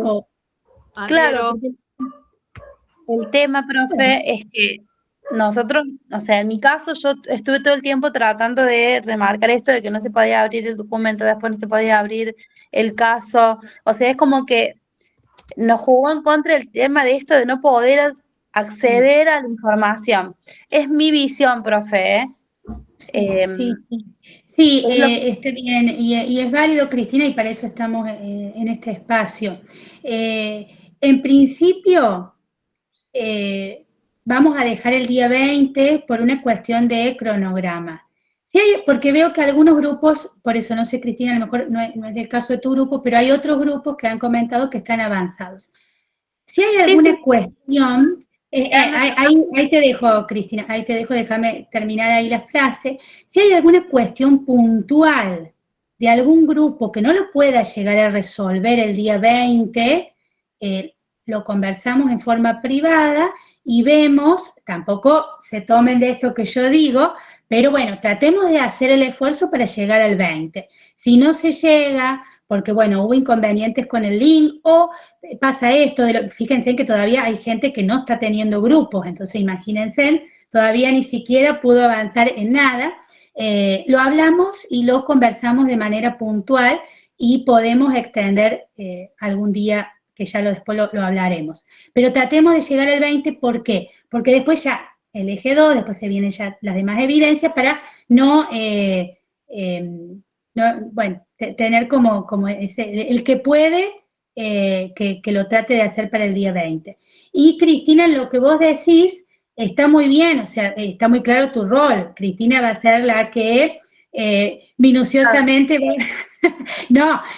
Claro, porque el tema, profe, es que nosotros, o sea, en mi caso, yo estuve todo el tiempo tratando de remarcar esto de que no se podía abrir el documento, después no se podía abrir el caso. O sea, es como que nos jugó en contra el tema de esto de no poder acceder a la información. Es mi visión, profe, ¿eh? Sí, sí. Sí, Es lo- está bien, y es válido, Cristina, y para eso estamos en este espacio. En principio, vamos a dejar el día 20 por una cuestión de cronograma. Sí porque veo que algunos grupos, por eso no sé, Cristina, a lo mejor no es del caso de tu grupo, pero hay otros grupos que han comentado que están avanzados. Si hay alguna cuestión, ahí te dejo, Cristina, ahí te dejo, déjame terminar ahí la frase. Si hay alguna cuestión puntual de algún grupo que no lo pueda llegar a resolver el día 20, lo conversamos en forma privada y vemos, tampoco se tomen de esto que yo digo, pero bueno, tratemos de hacer el esfuerzo para llegar al 20. Si no se llega, porque bueno, hubo inconvenientes con el link o pasa esto, fíjense que todavía hay gente que no está teniendo grupos, entonces imagínense, todavía ni siquiera pudo avanzar en nada. Lo hablamos y lo conversamos de manera puntual y podemos extender algún día, que ya después lo hablaremos. Pero tratemos de llegar al 20, ¿por qué? Porque después ya el eje 2, después se vienen ya las demás evidencias para no, bueno, tener como el que puede, que lo trate de hacer para el día 20. Y Cristina, lo que vos decís está muy bien, o sea, está muy claro tu rol. Cristina va a ser la que minuciosamente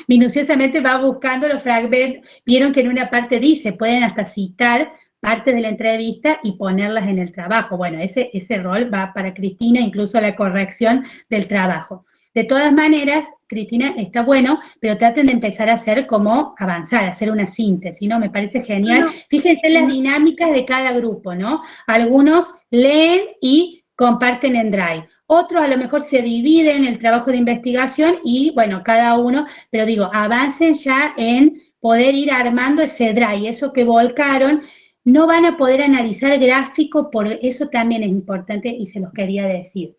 minuciosamente va buscando los fragmentos. Vieron que en una parte dice, pueden hasta citar partes de la entrevista y ponerlas en el trabajo. Bueno, ese rol va para Cristina, incluso la corrección del trabajo. De todas maneras, Cristina, está bueno, pero traten de empezar a hacer como avanzar, hacer una síntesis, ¿no? Me parece genial. Fíjense en las dinámicas de cada grupo, ¿no? Algunos leen y comparten en Drive. Otros a lo mejor se dividen el trabajo de investigación y, bueno, cada uno, pero digo, avancen ya en poder ir armando ese Drive, eso que volcaron. No van a poder analizar gráfico, por eso también es importante y se los quería decir.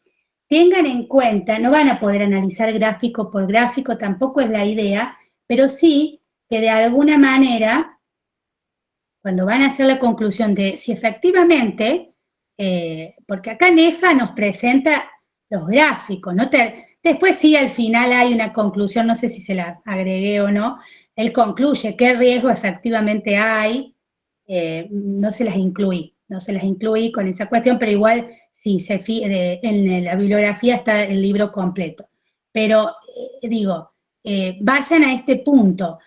Tengan en cuenta, no van a poder analizar gráfico por gráfico, tampoco es la idea, pero sí que de alguna manera, cuando van a hacer la conclusión de si efectivamente, porque acá Nefa nos presenta los gráficos, ¿no? Después sí, al final hay una conclusión, no sé si se la agregué o no, él concluye qué riesgo efectivamente hay, no se las incluí con esa cuestión, pero igual sí, en la bibliografía está el libro completo. Pero digo, vayan a este punto,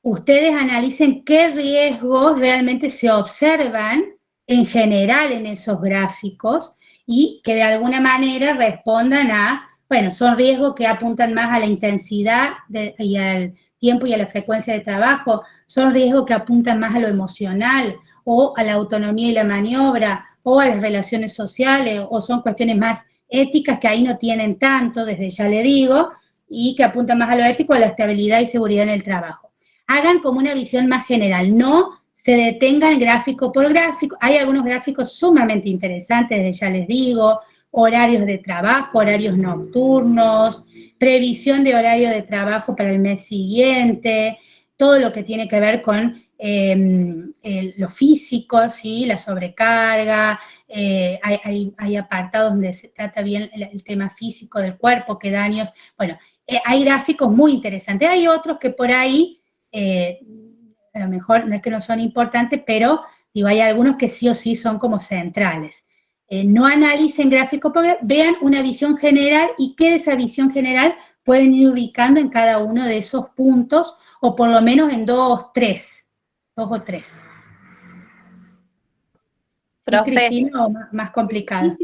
ustedes analicen qué riesgos realmente se observan en general en esos gráficos y que de alguna manera respondan a, bueno, son riesgos que apuntan más a la intensidad y al tiempo y a la frecuencia de trabajo, son riesgos que apuntan más a lo emocional o a la autonomía y la maniobra o a las relaciones sociales o son cuestiones más éticas que ahí no tienen tanto, desde ya le digo, y que apuntan más a lo ético, a la estabilidad y seguridad en el trabajo. Hagan como una visión más general, no se detengan gráfico por gráfico. Hay algunos gráficos sumamente interesantes, desde ya les digo, horarios de trabajo, horarios nocturnos, previsión de horario de trabajo para el mes siguiente, todo lo que tiene que ver con lo físico, ¿sí? La sobrecarga, hay apartados donde se trata bien el tema físico del cuerpo, qué daños, bueno, hay gráficos muy interesantes, hay otros que por ahí, a lo mejor no es que no son importantes, pero digo, hay algunos que sí o sí son como centrales. No analicen gráfico, vean una visión general y qué de esa visión general pueden ir ubicando en cada uno de esos puntos, o por lo menos en 2 o 3. Profe. Cristina, o más complicada.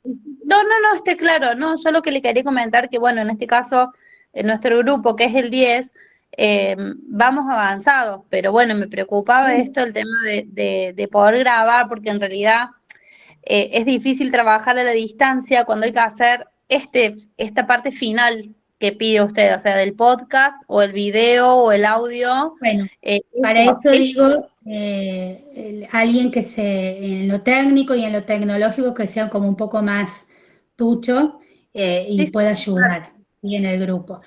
No, está claro, no, yo lo que le quería comentar que, bueno, en este caso, en nuestro grupo, que es el 10, vamos avanzados, pero bueno, me preocupaba esto, el tema de poder grabar, porque en realidad es difícil trabajar a la distancia cuando hay que hacer esta parte final que pide usted, o sea, del podcast o el video o el audio. Bueno, para eso digo, alguien que en lo técnico y en lo tecnológico que sea como un poco más tucho y pueda ayudar ¿sí? En el grupo.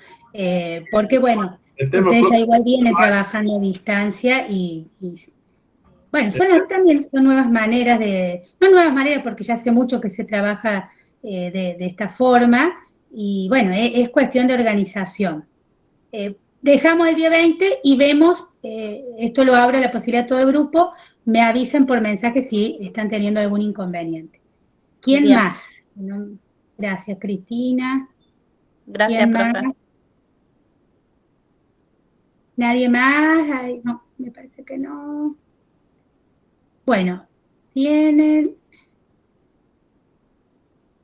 Porque bueno, ustedes ya igual vienen trabajando a distancia y bueno, también son nuevas maneras no nuevas maneras porque ya hace mucho que se trabaja de esta forma y bueno, es cuestión de organización. Dejamos el día 20 y vemos, esto lo abro a la posibilidad de todo el grupo, me avisen por mensaje si están teniendo algún inconveniente. ¿Quién Bien. más? Gracias, Cristina. Gracias, ¿Quién más? profe. ¿Nadie más? Ay, no, me parece que no. Bueno, tienen...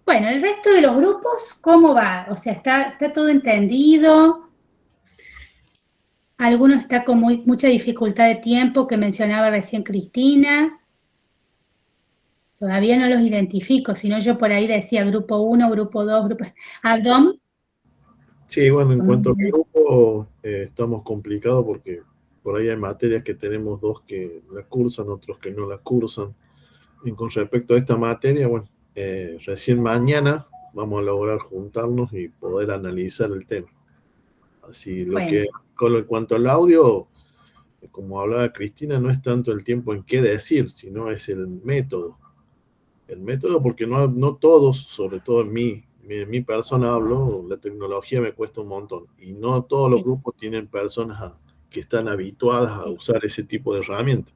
Bueno, el resto de los grupos, ¿cómo va? O sea, ¿está todo entendido? Alguno está con mucha dificultad de tiempo, que mencionaba recién Cristina. Todavía no los identifico, sino yo por ahí decía grupo 1, grupo 2, grupo... ¿Abdom? Sí, bueno, en cuanto al grupo, estamos complicados porque por ahí hay materias que tenemos 2 que la cursan, otros que no la cursan. Y con respecto a esta materia, bueno, recién mañana vamos a lograr juntarnos y poder analizar el tema. Así, en cuanto al audio, como hablaba Cristina, no es tanto el tiempo en qué decir, sino es el método. El método, porque no todos, sobre todo en mi persona hablo, la tecnología me cuesta un montón. Y no todos los grupos tienen personas que están habituadas a usar ese tipo de herramientas.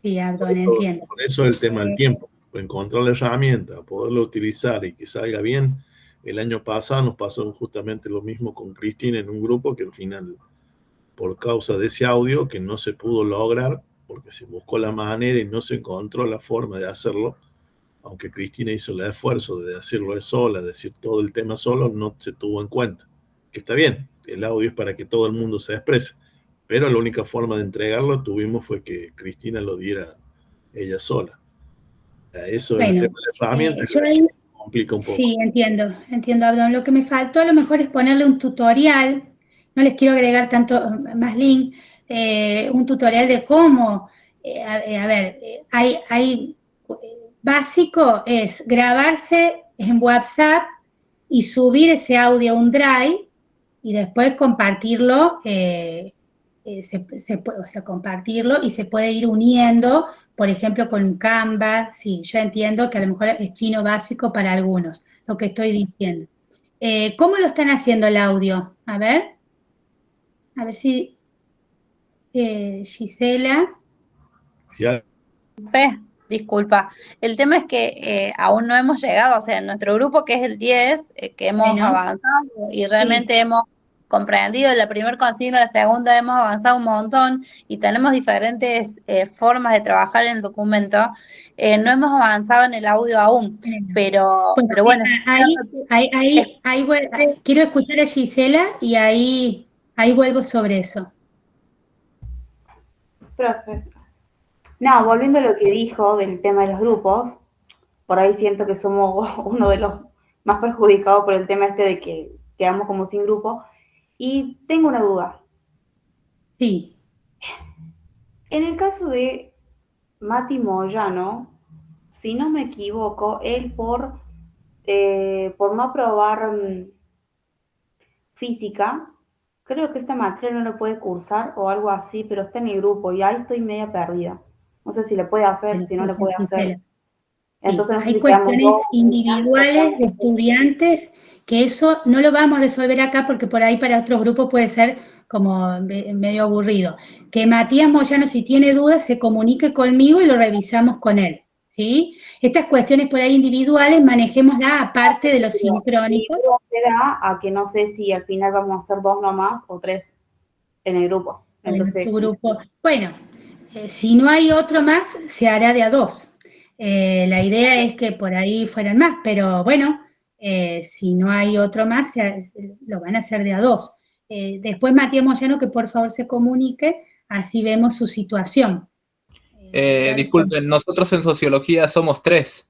Sí, Abdón, entiendo. Por eso el tema del tiempo. Encontrar la herramienta, poderla utilizar y que salga bien. El año pasado nos pasó justamente lo mismo con Cristina en un grupo que al final, por causa de ese audio que no se pudo lograr, porque se buscó la manera y no se encontró la forma de hacerlo, aunque Cristina hizo el esfuerzo de decirlo sola, de decir todo el tema solo, no se tuvo en cuenta. Que está bien, el audio es para que todo el mundo se exprese, pero la única forma de entregarlo fue que Cristina lo diera ella sola. Eso es el tema de la herramienta que complica un poco. Sí, entiendo, Abdón. Lo que me faltó a lo mejor es ponerle un tutorial, no les quiero agregar tanto más link, un tutorial de cómo, hay básico es grabarse en WhatsApp y subir ese audio a un Drive y después compartirlo, compartirlo y se puede ir uniendo, por ejemplo, con Canva. Sí, yo entiendo que a lo mejor es chino básico para algunos, lo que estoy diciendo. ¿Cómo lo están haciendo el audio? A ver si Gisela. Sí, Disculpa, el tema es que aún no hemos llegado, o sea, en nuestro grupo que es el 10, que hemos avanzado y realmente hemos comprendido la primera consigna, la segunda hemos avanzado un montón y tenemos diferentes formas de trabajar en el documento. No hemos avanzado en el audio aún, pero bueno. Quiero escuchar a Gisela y ahí vuelvo sobre eso. Perfecto. No, volviendo a lo que dijo del tema de los grupos, por ahí siento que somos uno de los más perjudicados por el tema de que quedamos como sin grupo. Y tengo una duda. Sí. En el caso de Mati Moyano, si no me equivoco, él por no aprobar física, creo que esta materia no lo puede cursar o algo así, pero está en el grupo y ahí estoy media perdida. No sé si le puede hacer, si no le puede hacer. Entonces, no sé hay si cuestiones individuales de estudiantes que eso no lo vamos a resolver acá porque por ahí para otros grupos puede ser como medio aburrido. Que Matías Moyano, si tiene dudas, se comunique conmigo y lo revisamos con él. ¿Sí? Estas cuestiones por ahí individuales, manejémoslas aparte de los sincrónicos. A que no sé si al final vamos a hacer 2 nomás o 3 en el grupo. Entonces, en tu grupo. Bueno, si no hay otro más, se hará de a 2. La idea es que por ahí fueran más, pero bueno, si no hay otro más, lo van a hacer de a 2. Después Matías Moyano, que por favor se comunique, así vemos su situación. Disculpen, nosotros en sociología somos 3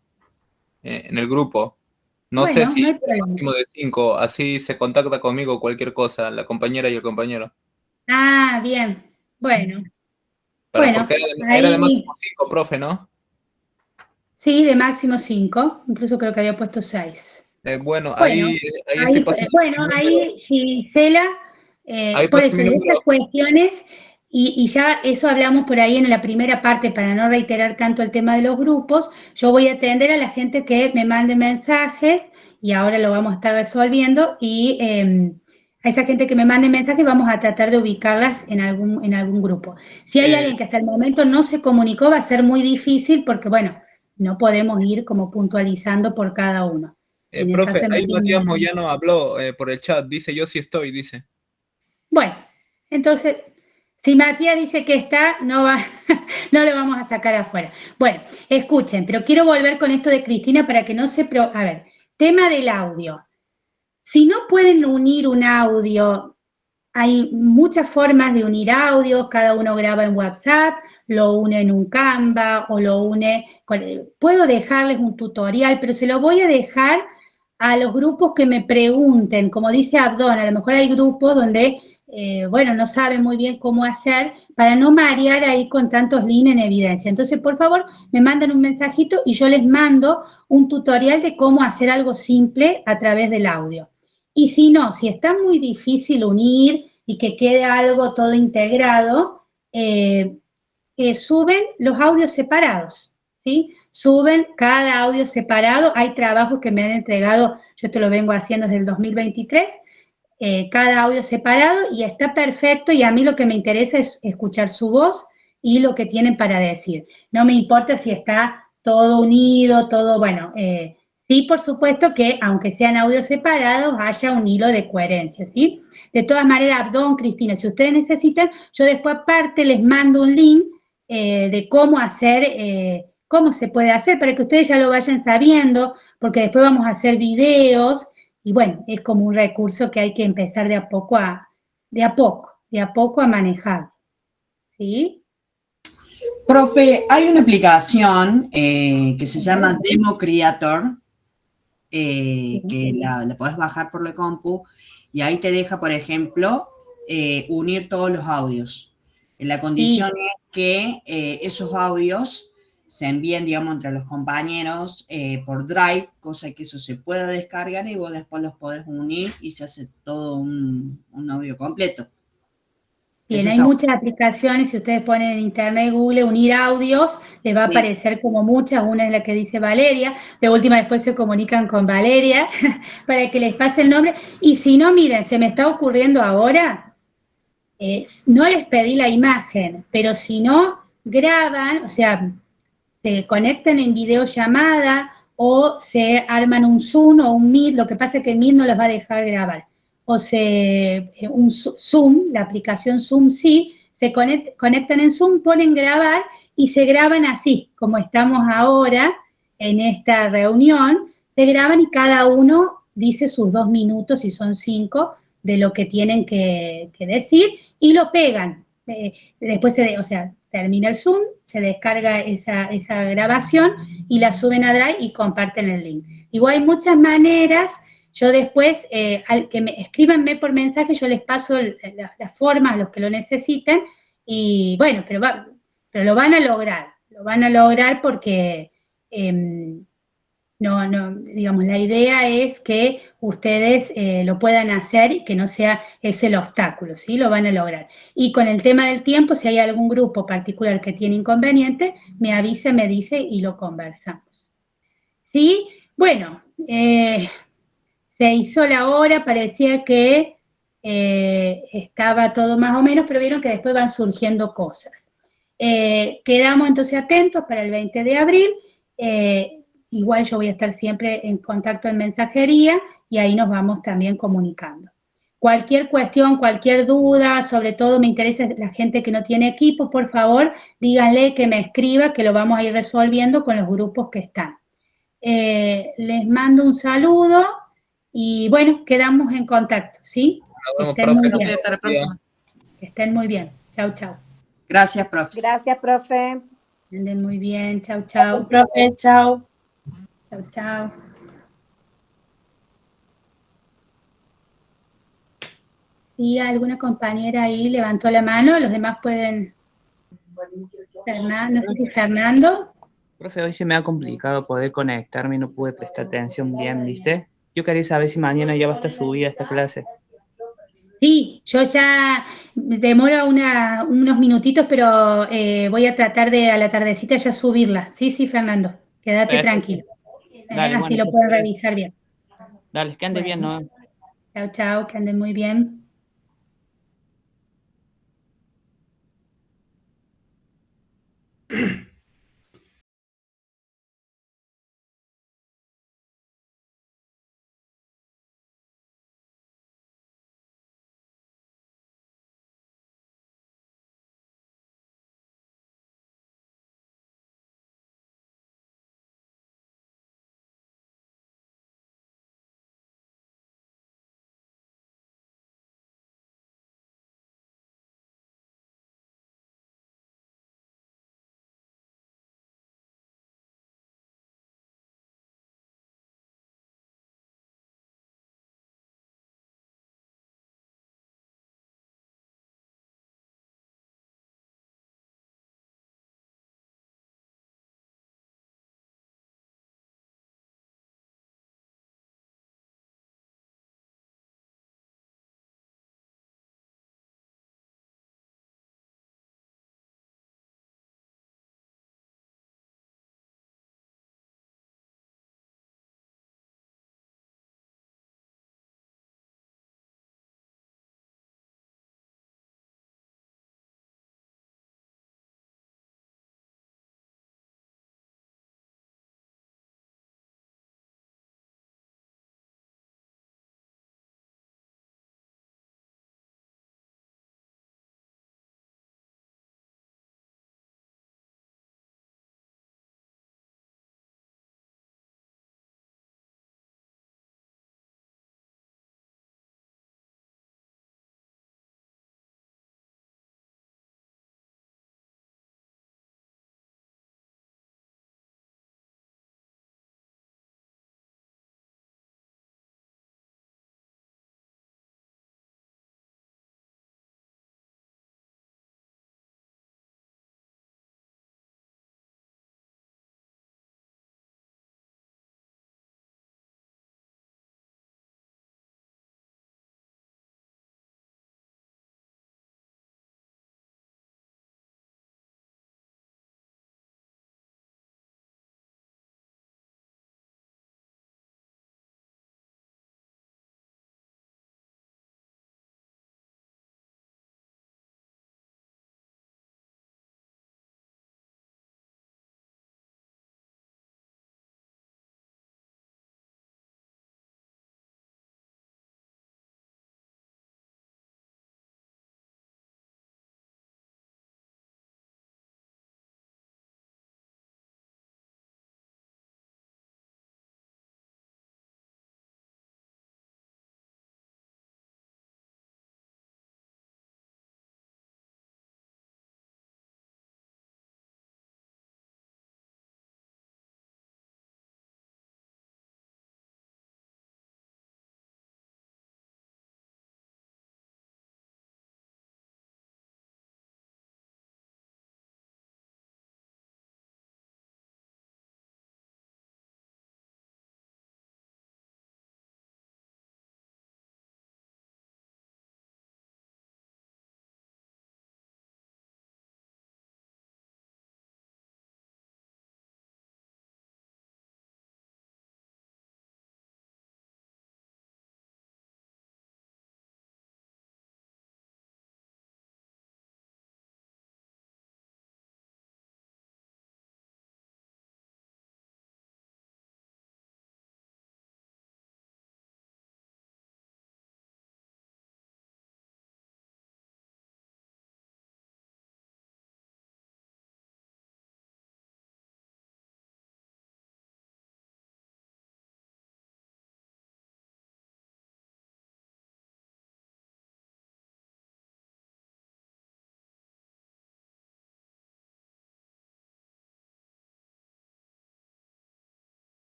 en el grupo. No sé Bueno, si no hay el problema. máximo de 5, así se contacta conmigo cualquier cosa, la compañera y el compañero. Ah, bien. Bueno, Porque bueno, era de ahí máximo 5, profe, ¿no? sí, de máximo 5, incluso creo que había puesto 6. Bueno, Bueno, ahí estoy pasando mi número. ahí Gisela, Ahí por pasé eso, mi de número. esas cuestiones, y ya eso hablamos por ahí en la primera parte, para no reiterar tanto el tema de los grupos, yo voy a atender a la gente que me mande mensajes, y ahora lo vamos a estar resolviendo, y a esa gente que me mande mensajes vamos a tratar de ubicarlas en algún grupo. Si hay alguien que hasta el momento no se comunicó, va a ser muy difícil, porque bueno, no podemos ir como puntualizando por cada uno. En el Profe, caso de ahí Matías Matías, Moyano habló por el chat, dice yo sí estoy, dice. bueno, entonces, si Matías dice que está, no no le vamos a sacar afuera. Bueno, escuchen, pero quiero volver con esto de Cristina para que no se... A ver, tema del audio. Si no pueden unir un audio, hay muchas formas de unir audios, cada uno graba en WhatsApp, lo une en un Canva o lo une... Puedo dejarles un tutorial, pero se lo voy a dejar a los grupos que me pregunten, como dice Abdón, a lo mejor hay grupos donde, bueno, no saben muy bien cómo hacer para no marear ahí con tantos links en evidencia. Entonces, por favor, me mandan un mensajito y yo les mando un tutorial de cómo hacer algo simple a través del audio. Y si no, si está muy difícil unir y que quede algo todo integrado, suben los audios separados, ¿sí? Suben cada audio separado. Hay trabajos que me han entregado, yo esto lo vengo haciendo desde el 2023, cada audio separado y está perfecto, y a mí lo que me interesa es escuchar su voz y lo que tienen para decir. No me importa si está todo unido, todo, bueno, sí, por supuesto que aunque sean audios separados, haya un hilo de coherencia, ¿sí? De todas maneras, Abdón, Cristina, si ustedes necesitan, yo después aparte les mando un link de cómo hacer, cómo se puede hacer, para que ustedes ya lo vayan sabiendo, porque después vamos a hacer videos, y bueno, es como un recurso que hay que empezar de a poco a manejar, ¿sí? Profe, hay una aplicación que se llama Demo Creator, que la podés bajar por la compu, y ahí te deja, por ejemplo, unir todos los audios. La condición es que esos audios se envíen, digamos, entre los compañeros por Drive, cosa que eso se pueda descargar y vos después los podés unir y se hace todo un audio completo. Bien, hay muchas aplicaciones, si ustedes ponen en internet Google unir audios, les va a aparecer como muchas, una es la que dice Valeria, de última después se comunican con Valeria para que les pase el nombre, y si no, miren, se me está ocurriendo ahora, no les pedí la imagen, pero si no, graban, o sea, se conectan en videollamada o se arman un Zoom o un Meet, lo que pasa es que Meet no los va a dejar grabar, o un Zoom, la aplicación Zoom sí, se conectan en Zoom, ponen grabar y se graban así, como estamos ahora en esta reunión, se graban y cada uno dice sus 2 minutos, si son 5, de lo que tienen que decir, y lo pegan. Después, o sea, termina el Zoom, se descarga esa grabación y la suben a Drive y comparten el link. Igual hay muchas maneras. Yo después, escríbanme por mensaje, yo les paso las formas a los que lo necesiten, y bueno, pero lo van a lograr porque digamos, la idea es que ustedes lo puedan hacer y que no sea ese el obstáculo, ¿sí? Lo van a lograr. Y con el tema del tiempo, si hay algún grupo particular que tiene inconveniente, me avisa, me dice y lo conversamos. ¿Sí? Bueno, se hizo la hora, parecía que estaba todo más o menos, pero vieron que después van surgiendo cosas. Quedamos entonces atentos para el 20 de abril, igual yo voy a estar siempre en contacto en mensajería y ahí nos vamos también comunicando. Cualquier cuestión, cualquier duda, sobre todo me interesa la gente que no tiene equipo, por favor, díganle que me escriba, que lo vamos a ir resolviendo con los grupos que están. Les mando un saludo y bueno, quedamos en contacto, ¿sí? Nos vemos, profe. Hasta la próxima. Que estén muy bien. Chau, chau. Gracias, profe. Gracias, profe. Anden muy bien. Chau, chau. Profe, chao. Chau, chau. Sí, alguna compañera ahí levantó la mano, los demás pueden... no sé si Fernando. Profe, hoy se me ha complicado poder conectarme, no pude prestar atención bien, ¿viste? Yo quería saber si mañana ya va a estar subida esta clase. Sí, yo ya demoro unos minutitos, pero voy a tratar de a la tardecita ya subirla. Sí, sí, Fernando, quédate Perfecto. tranquilo. Dale, Así bueno, lo pueden revisar bien. dale, que ande bien, ¿no? Chao, chao, que anden muy bien.